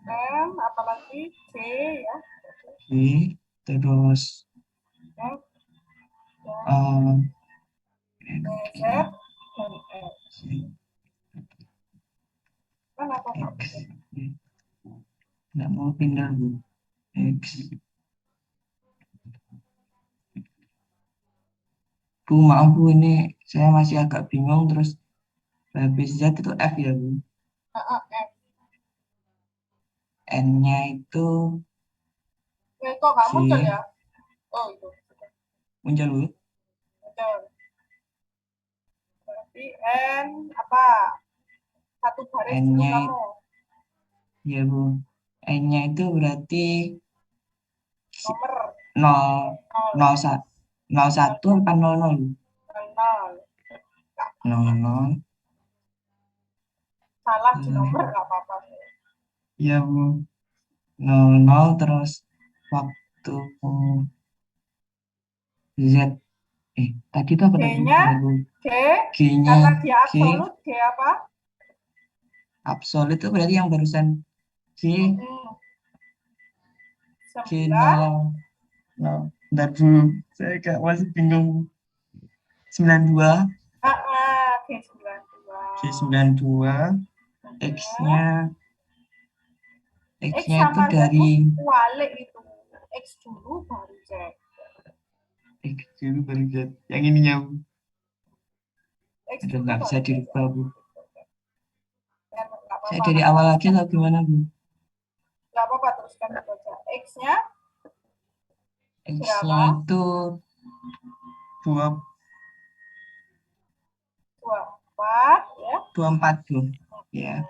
Speaker 1: M apalagi C ya.
Speaker 9: Oke. Terus
Speaker 1: M Z dan X. Kan apa Pak?
Speaker 9: X. Nggak mau pindah, Bu. X. Bu, maaf, Bu, ini saya masih agak bingung. Terus habis Z itu F ya, Bu.
Speaker 1: M.
Speaker 9: N-nya itu
Speaker 1: Kok nggak
Speaker 9: G.
Speaker 1: muncul ya? Oh itu.
Speaker 9: Muncul, Bu.
Speaker 1: Muncul. Berarti N apa? Satu baris dulu
Speaker 9: N-nya
Speaker 1: kamu.
Speaker 9: ya, Bu. N-nya itu berarti
Speaker 1: Nomor
Speaker 9: 0, 01 apa 00?
Speaker 1: 00.
Speaker 9: 00.
Speaker 1: Salah di nomor nggak apa-apa.
Speaker 9: Ya, Bu. 00 terus waktu Z. Tadi itu apa tadi?
Speaker 1: G-nya
Speaker 9: Bentar, Bu.
Speaker 1: G.
Speaker 9: G-nya
Speaker 1: Karena dia
Speaker 9: G.
Speaker 1: absolut, G apa?
Speaker 9: Absolut itu berarti yang barusan G. G
Speaker 1: 9.
Speaker 9: 0. Bentar, Bu. Saya kayak masih bingung. 92.
Speaker 1: G92.
Speaker 9: G92. X-nya
Speaker 1: X
Speaker 9: X-nya itu
Speaker 1: sama
Speaker 9: dari
Speaker 1: Z kualik itu. X dulu baru Z.
Speaker 9: X dulu baru Z. Yang ininya, Bu.
Speaker 1: X
Speaker 9: Aduh,
Speaker 1: dulu
Speaker 9: nggak bisa
Speaker 1: baru Z.
Speaker 9: dirubah, Bu.
Speaker 1: Ya, nggak apa-apa.
Speaker 9: Saya dari awal lagi atau gimana, Bu?
Speaker 1: Nggak apa-apa, teruskan dulu aja. X-nya
Speaker 9: X-nya itu
Speaker 1: 24 ya.
Speaker 9: 24, Bu. Ya.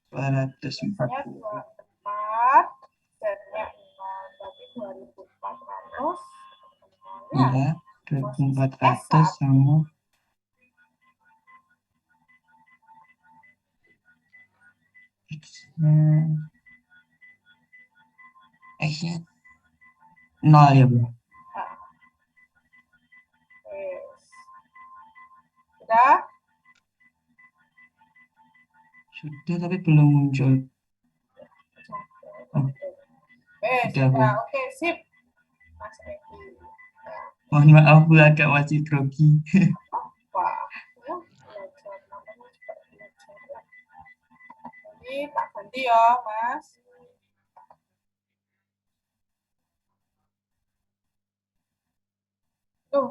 Speaker 1: X-nya
Speaker 9: 240.
Speaker 1: 24, Z-nya 0, berarti 2400.
Speaker 9: Iya, 2400 sama X-nya 0 ya, Bu.
Speaker 1: Sudah?
Speaker 9: Sudah, tapi belum muncul. Sudah, Bu.
Speaker 1: Oke, sip. Mas Eki.
Speaker 9: Mohon maaf, Bu, agak masih grogi.
Speaker 1: Wah, ya, belajar namanya juga belajar. Ini tak ganti ya, Mas. Tuh.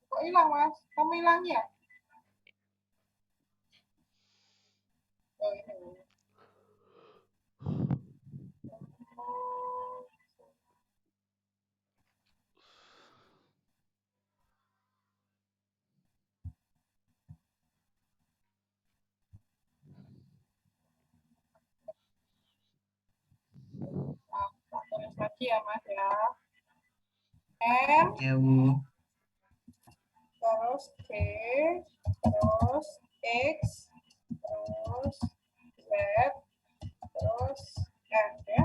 Speaker 1: Kok hilang, Mas? Kamu hilang ya? Oh, ini. Tak tulis lagi ya, Mas ya. M,
Speaker 9: Ya, Bu.
Speaker 1: terus G, terus X, terus Z, terus F ya.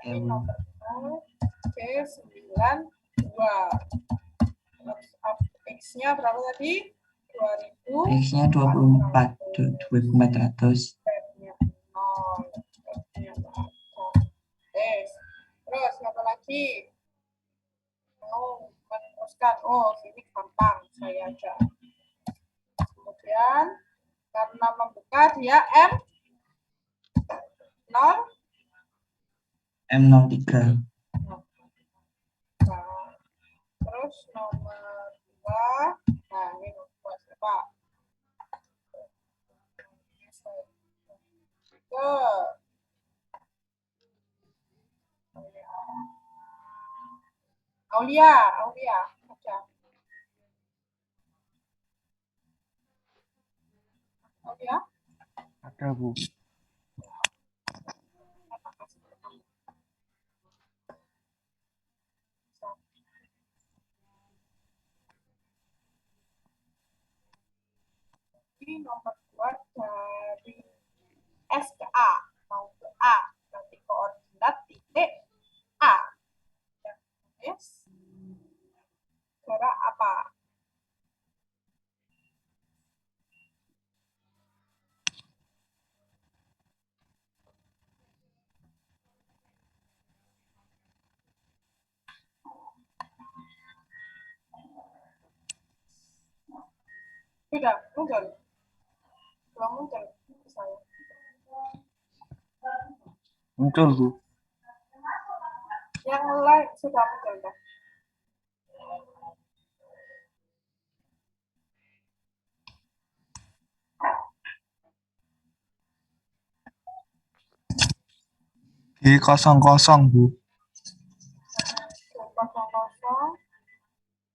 Speaker 9: Ya, Bu.
Speaker 1: Nomor 0, G92. Terus X-nya berapa tadi? 2000.
Speaker 9: X-nya 24, 2400.
Speaker 1: Z-nya 0. lagi. Mau meneruskan, oh ini gampang, saya aja. Kemudian karena membuka dia M0
Speaker 5: M03.
Speaker 1: Nah, terus nomor 2, nah ini nomor 2 siapa? Ke Aulia aja. Aulia,
Speaker 2: Ada, Bu.
Speaker 1: ini nomor 2 dari S ke A mau ke A, nanti koordinat titik A. Yes. Gerak apa? Sudah muncul. Belum muncul saya.
Speaker 6: Muncul, Bu.
Speaker 1: Yang lain sudah muncul kan?
Speaker 6: G00, Bu.
Speaker 1: Kosong.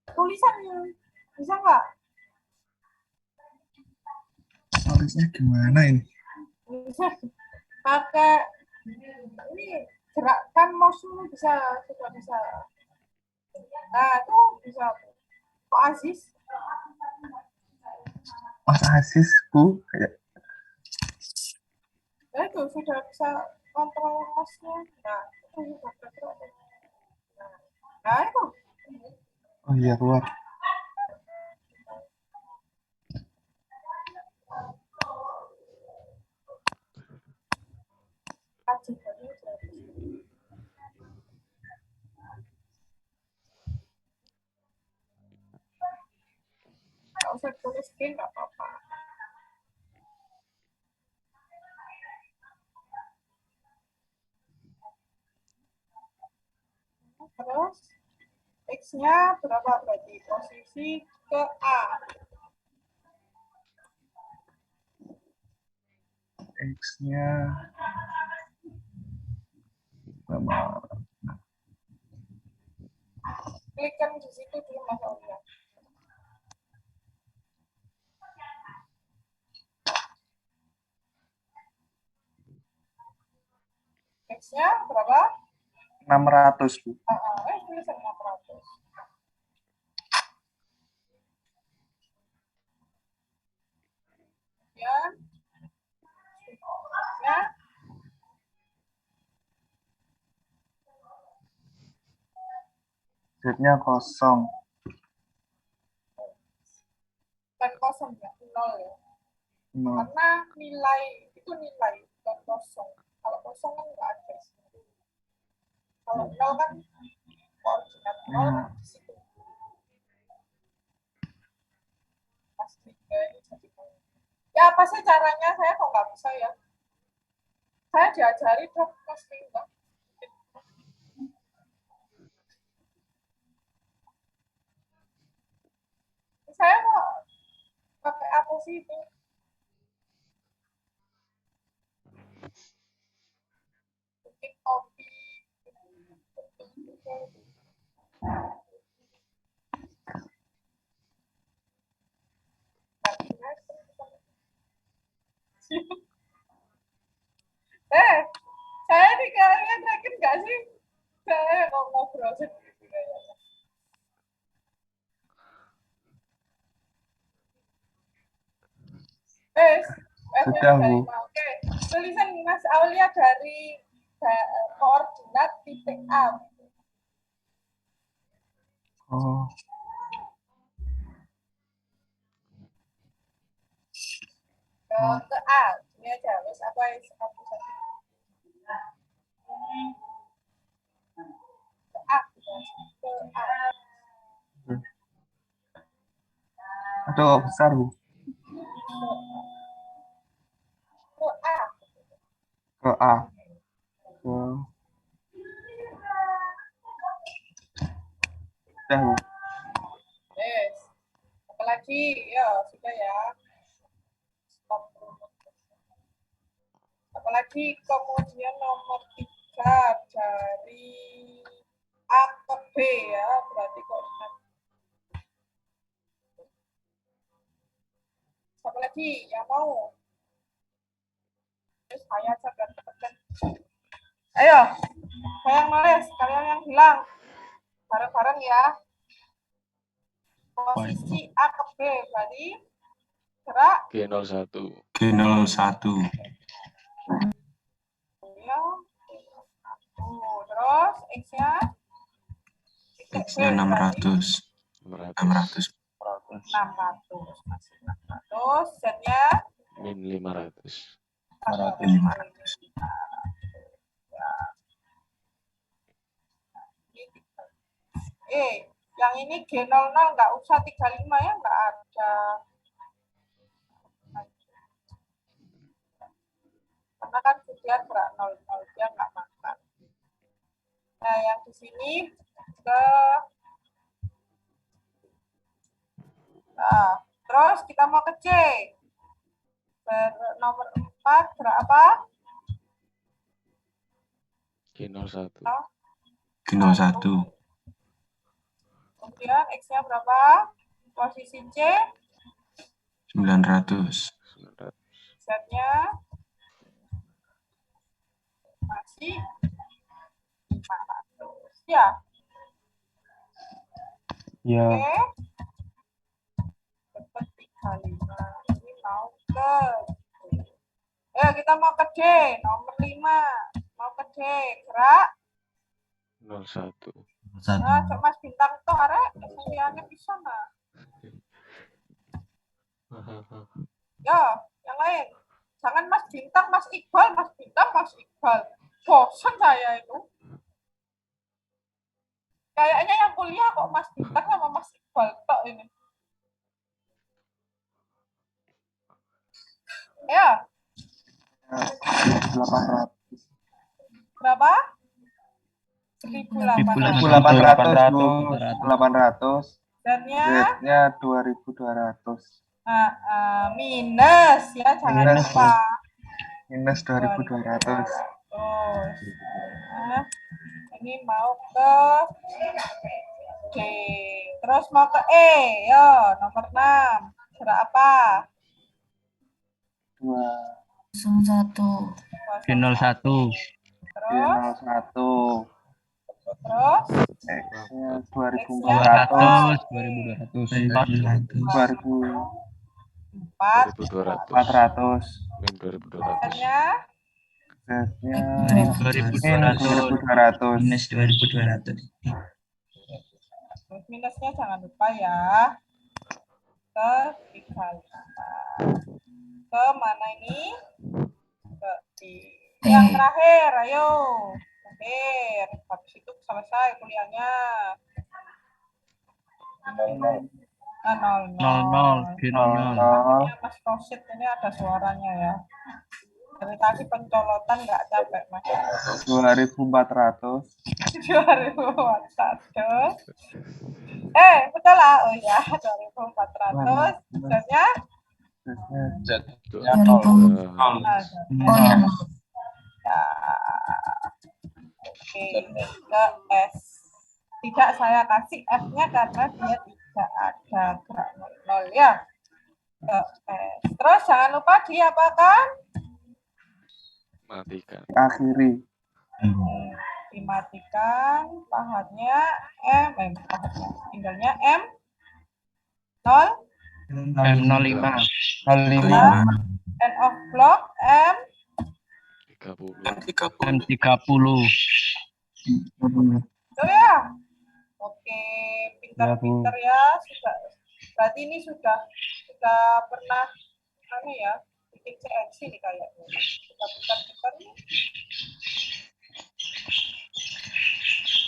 Speaker 1: Tulisan bisa nggak?
Speaker 6: Tulisnya gimana ini?
Speaker 1: Pakai ini gerakan mouse bisa, sudah bisa. Nah itu bisa. Kok Aziz?
Speaker 6: Mas Aziz, Bu.
Speaker 1: Nah itu sudah bisa kontrol mouse-nya. Nah itu sudah bergerak. Nah itu.
Speaker 6: Oh iya, keluar.
Speaker 1: Ajudannya sudah bisa. Nggak usah tulis screen nggak apa-apa. Terus X-nya berapa berarti? Posisi ke A.
Speaker 6: X-nya sama
Speaker 1: Klikkan di situ dulu Mas Aulia. X-nya berapa?
Speaker 6: 600, Bu.
Speaker 1: Tulisan 600. Kemudian ya,
Speaker 6: Z-nya kosong.
Speaker 1: bukan kosong ya, 0 ya.
Speaker 6: 0.
Speaker 1: Karena nilai itu nilai bukan kosong. Kalau kosong kan nggak ada. Kalau 0 kan koordinat 0 kan di situ. Pasti ini jadi 0. Ya apa sih caranya? Saya kok nggak bisa ya? Saya diajari dok pasti enggak. Saya kok pakai apa sih itu? Bikin kopi. Saya nih kalian yakin nggak sih? Saya kok ngobrol sendiri kayaknya.
Speaker 6: Sudah, Bu.
Speaker 1: Oke, tulisan Mas Aulia dari koordinat titik A.
Speaker 6: Oh,
Speaker 1: Ke A, ini aja. Wes apa yang ke A ke A.
Speaker 6: Aduh, besar, Bu.
Speaker 1: Ke A.
Speaker 6: Ke A. Ke... Udah, Bu.
Speaker 1: Yes. Apalagi ya sudah ya. Stop. Apalagi kemudian nomor 3 dari A ke B ya, berarti koordinat. Siapa lagi yang mau? Terus saya aja tekan. Ayo, saya yang nulis, kalian yang bilang. Bareng-bareng ya. Posisi A ke B, berarti gerak
Speaker 3: G01.
Speaker 5: G01.
Speaker 1: ya. Terus X-nya
Speaker 5: X-nya 600.
Speaker 3: 600.
Speaker 1: 600. Masih 600. Z-nya
Speaker 3: Min 500.
Speaker 5: 500.
Speaker 1: Yang ini G00 nggak usah 35 ya, nggak ada. Karena kan dia gerak 00, dia nggak makan. Nah, yang di sini ke nah, terus kita mau ke C. Nomor 4 gerak apa?
Speaker 3: G01.
Speaker 5: G01.
Speaker 1: Kemudian X-nya berapa? Posisi C,
Speaker 5: 900.
Speaker 3: 900.
Speaker 1: Z-nya masih 500. Ya,
Speaker 2: Ya,
Speaker 1: oke. Dapat 35. Ini mau ke D. Kita mau ke D, nomor 5. Mau ke D, gerak.
Speaker 3: 01.
Speaker 1: Nah, cok Mas Bintang tuh arek kuliahnya bisa nggak? Ya, yang lain. Jangan Mas Bintang, Mas Iqbal, Mas Bintang, Mas Iqbal. Bosan saya itu. Kayaknya yang kuliah kok Mas Bintang sama Mas Iqbal tok ini. Ya,
Speaker 6: 800.
Speaker 1: berapa?
Speaker 2: 1800,
Speaker 1: 1.800.
Speaker 2: Bu.
Speaker 6: 800.
Speaker 1: Dan-nya
Speaker 6: Z-nya 2200.
Speaker 1: minus ya, jangan
Speaker 6: Minus,
Speaker 1: lupa.
Speaker 6: Minus 2200.
Speaker 1: Nah, ini mau ke D. Terus mau ke E. Yo, nomor 6. Gerak apa?
Speaker 6: 2.
Speaker 8: 01.
Speaker 4: G01.
Speaker 1: Terus,
Speaker 6: G01.
Speaker 1: terus,
Speaker 6: X-nya 2400.
Speaker 4: 2200.
Speaker 1: 4.
Speaker 3: 2200.
Speaker 6: 2400.
Speaker 3: Min 2200.
Speaker 1: Z-nya
Speaker 6: Z-nya
Speaker 4: Min
Speaker 6: minus
Speaker 4: 2200.
Speaker 6: 2200.
Speaker 9: Minus 2200.
Speaker 1: terus minusnya jangan lupa ya. Ke 35. Ke mana ini? Ke D. Yang terakhir, ayo. Terakhir. Habis itu selesai kuliahnya.
Speaker 4: 00.
Speaker 1: 00.
Speaker 4: G00.
Speaker 1: Ya, Mas Rosid ini ada suaranya ya. Dari tadi pencolotan nggak capek, Mas.
Speaker 6: 2400.
Speaker 1: 2041. Betul lah. Oh ya, 2400. Misalnya,
Speaker 6: Z-nya
Speaker 8: 2000.
Speaker 1: nah,
Speaker 8: Oh ya.
Speaker 1: ya. Oke, ke S. Tidak saya kasih F-nya karena dia tidak ada gerak 00 ya. Ke S. Terus jangan lupa diapakan?
Speaker 3: Matikan.
Speaker 6: akhiri.
Speaker 1: Dimatikan pahatnya pahatnya tinggalnya M 0
Speaker 4: M05.
Speaker 2: 05.
Speaker 1: end of block M
Speaker 3: 30.
Speaker 4: M30.
Speaker 1: Betul ya. Oke,
Speaker 2: Ya, Bu.
Speaker 1: pintar-pintar ya. Berarti ini sudah pernah ya bikin CNC nih kayaknya. Sudah pintar-pintar nih.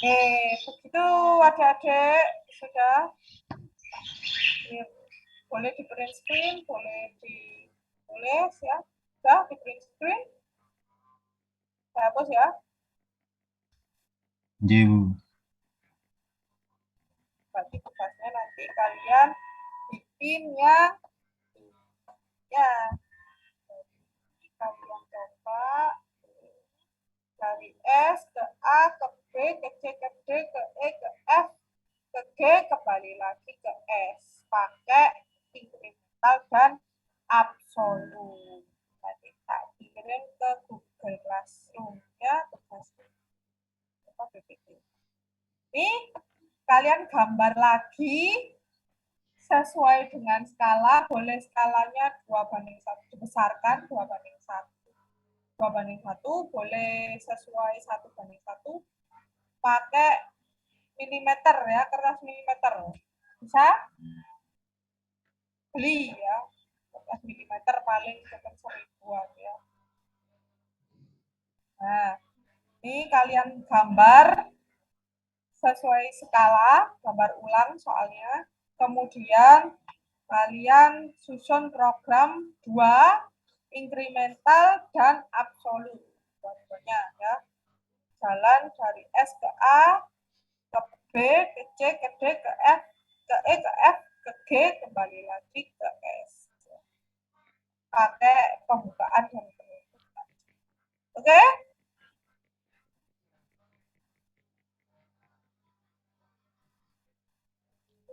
Speaker 1: Oke, begitu adik-adik sudah. Ini boleh di print screen, boleh ditulis ya. Sudah di print screen. Saya hapus ya.
Speaker 2: Iya, Bu.
Speaker 1: Berarti tugasnya nanti kalian bikin yang ya. Kalian coba dari S ke A ke B ke C ke D ke E ke F ke G kembali lagi ke S pakai inkremental dan absolut. Nanti tak kirim ke Google Classroom ya tugasnya. Ini kalian gambar lagi sesuai dengan skala, boleh skalanya 2:1, dibesarkan 2:1. 2:1, boleh sesuai 1:1, pakai milimeter ya, kertas milimeter. Bisa? Beli ya, kertas milimeter paling sekitar 1000-an ya. Nah, ini kalian gambar sesuai skala, gambar ulang soalnya. Kemudian kalian susun program 2, inkremental dan absolut. Dua-duanya ya. Jalan dari S ke A, ke B, ke C, ke D, ke F, ke E, ke F, ke G, kembali lagi ke S. Pakai pembukaan dan penutupan. Oke?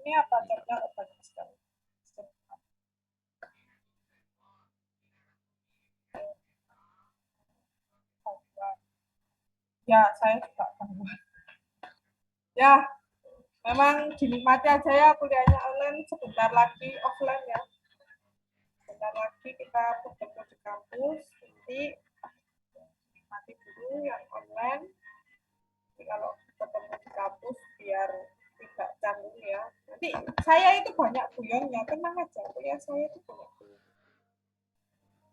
Speaker 1: Ini apa contohnya? Banyak sekali. Ya, saya juga gangguan. Ya, memang dinikmati aja ya kuliahnya online, sebentar lagi offline ya. Sebentar lagi kita bertemu di kampus, nanti nikmati dulu yang online. Jadi kalau ketemu di kampus biar tidak canggung ya. Nanti saya itu banyak guyonnya, tenang aja, kuliah saya itu banyak guyon.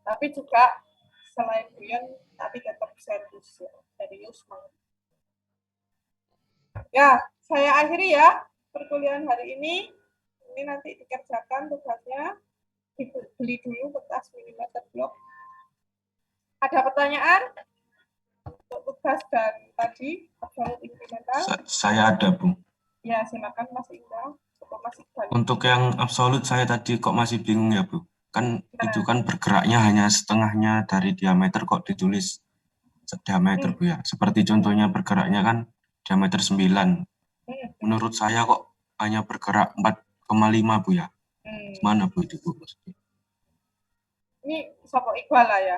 Speaker 1: Tapi juga selain guyon, tapi tetap serius ya, serius banget. Ya, saya akhiri ya perkuliahan hari ini. Ini nanti dikerjakan tugasnya. Beli dulu kertas milimeter blok. Ada pertanyaan untuk tugas dan tadi absolut inkremental?
Speaker 10: Saya ada, Bu.
Speaker 1: Ya, silakan Mas Indra. Mas
Speaker 10: Untuk yang absolut saya tadi kok masih bingung ya, Bu. Kan itu kan bergeraknya hanya setengahnya dari diameter kok ditulis diameter, Bu ya. Seperti contohnya bergeraknya kan diameter 9. Menurut saya kok hanya bergerak 4,5, Bu ya. Gimana, Bu, itu, Bu?
Speaker 1: Ini Sopo Iqbal lah ya,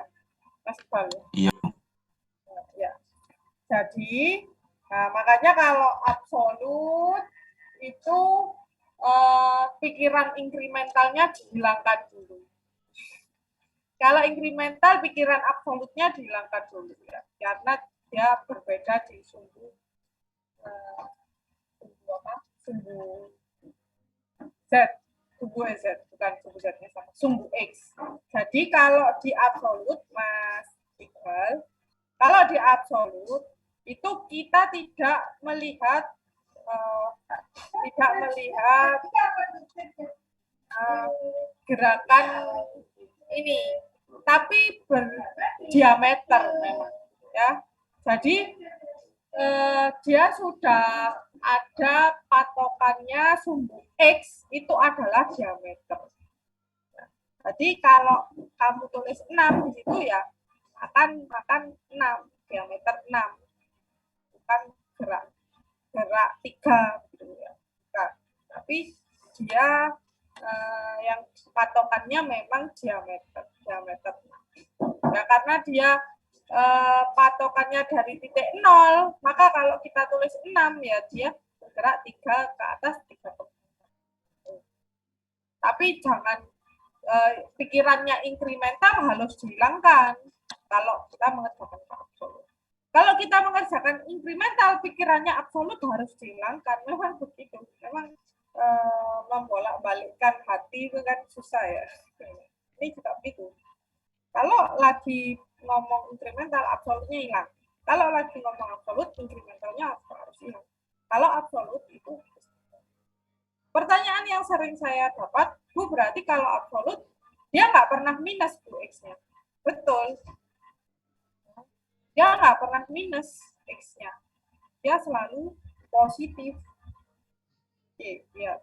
Speaker 1: Mas Iqbal ya?
Speaker 10: Iya.
Speaker 1: Ya. Jadi, nah makanya kalau absolut itu pikiran inkrementalnya dihilangkan dulu. Kalau inkremental, pikiran absolutnya dihilangkan dulu ya, karena dia berbeda di sumbu Z, sumbu Z, bukan sumbu Z-nya sama, sumbu X. Jadi kalau di absolut, Mas Iqbal, kalau di absolut itu kita tidak melihat gerakan ini, tapi berdiameter memang ya. Jadi dia sudah ada patokannya sumbu X itu adalah diameter. Jadi kalau kamu tulis 6 di situ ya akan 6, diameter 6. Bukan gerak 3 gitu ya. Bukan. Tapi dia yang patokannya memang diameter 6. Ya, karena dia patokannya dari titik 0, maka kalau kita tulis 6 ya dia bergerak 3 ke atas, 3 ke bawah. Tapi jangan pikirannya inkremental harus dihilangkan kalau kita mengerjakan absolut. Kalau kita mengerjakan inkremental, pikirannya absolut harus dihilangkan. Memang begitu. Memang membolak-balikkan hati itu kan susah ya. Ini juga begitu. Kalau lagi ngomong inkremental, absolutnya hilang. Kalau lagi ngomong absolut, inkrementalnya harus hilang. Kalau absolut itu. Pertanyaan yang sering saya dapat, Bu, berarti kalau absolut dia nggak pernah minus Bu X-nya. Betul. Dia nggak pernah minus X-nya. Dia selalu positif. Oke, ya.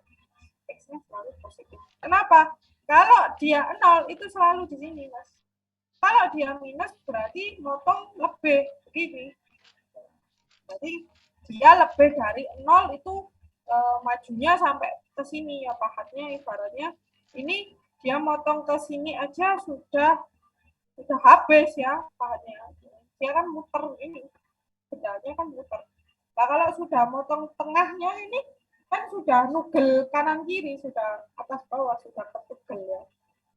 Speaker 1: X-nya selalu positif. Kenapa? Kalau dia 0 itu selalu di sini, Mas. Kalau dia minus berarti motong lebih begini. Jadi dia lebih dari 0 itu majunya sampai ke sini ya pahatnya, ibaratnya ini dia motong ke sini aja sudah habis ya pahatnya. Dia kan muter ini, bendanya kan muter. Nah kalau sudah motong tengahnya ini kan sudah nugel kanan kiri, sudah atas bawah, sudah ketugel ya,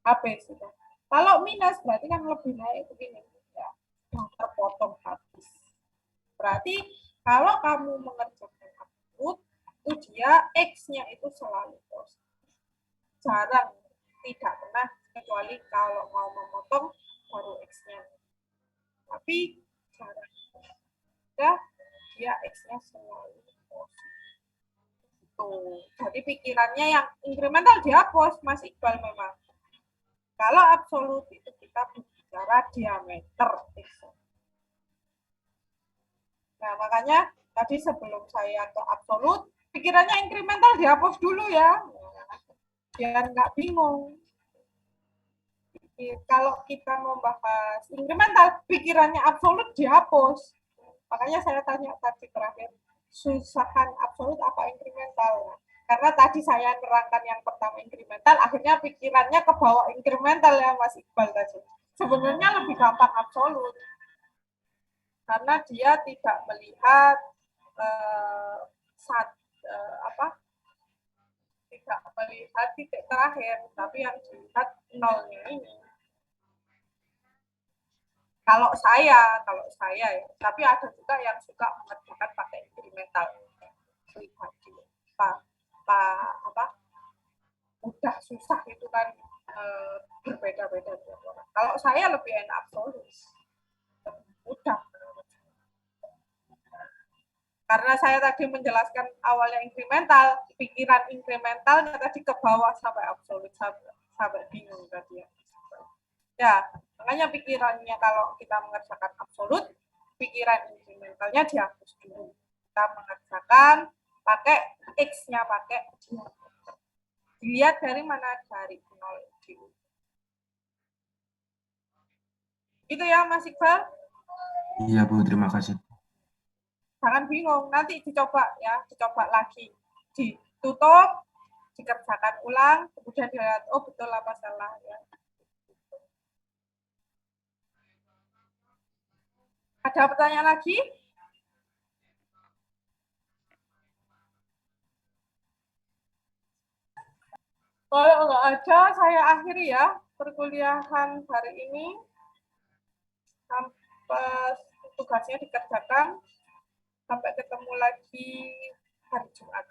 Speaker 1: habis sudah. Kalau minus berarti kan lebih naik begini ya, terpotong habis. Berarti kalau kamu mengerjakan absolut itu dia X-nya itu selalu positif. Jarang, tidak pernah, kecuali kalau mau memotong baru X-nya. Tapi jarang. Ya, dia X-nya selalu positif. Tuh. Jadi pikirannya yang incremental dihapus, Mas Iqbal memang. Kalau absolut itu kita bicara diameter X. Nah, makanya tadi sebelum saya ke absolut, pikirannya incremental dihapus dulu ya. Biar nggak bingung. Kalau kita mau bahas incremental, pikirannya absolut dihapus. Makanya saya tanya tadi terakhir, susahan absolut apa incremental? Karena tadi saya nerangkan yang pertama incremental, akhirnya pikirannya ke bawah incremental ya Mas Iqbal tadi. Sebenarnya lebih gampang absolut. Karena dia tidak melihat tidak melihat titik terakhir, tapi yang dilihat nolnya ini. Kalau saya ya, tapi ada juga yang suka mengerjakan pakai incremental. Mudah susah itu kan berbeda-beda tiap orang. Kalau saya lebih enak absolut, mudah. Karena saya tadi menjelaskan awalnya incremental, pikiran incrementalnya tadi ke bawah sampai absolut, sampai bingung tadi ya. Ya, makanya pikirannya kalau kita mengerjakan absolut, pikiran incrementalnya dihapus dulu. Kita mengerjakan pakai X-nya, pakai diameter. Dilihat dari mana? Dari 0. Itu ya Mas Iqbal?
Speaker 10: Iya Bu, terima kasih.
Speaker 1: Jangan bingung, nanti dicoba ya, dicoba lagi. Ditutup, dikerjakan ulang, kemudian dilihat, oh betul apa salah ya. Ada pertanyaan lagi? Kalau nggak ada, saya akhiri ya perkuliahan hari ini. Sampai tugasnya dikerjakan. Sampai ketemu lagi hari Jumat.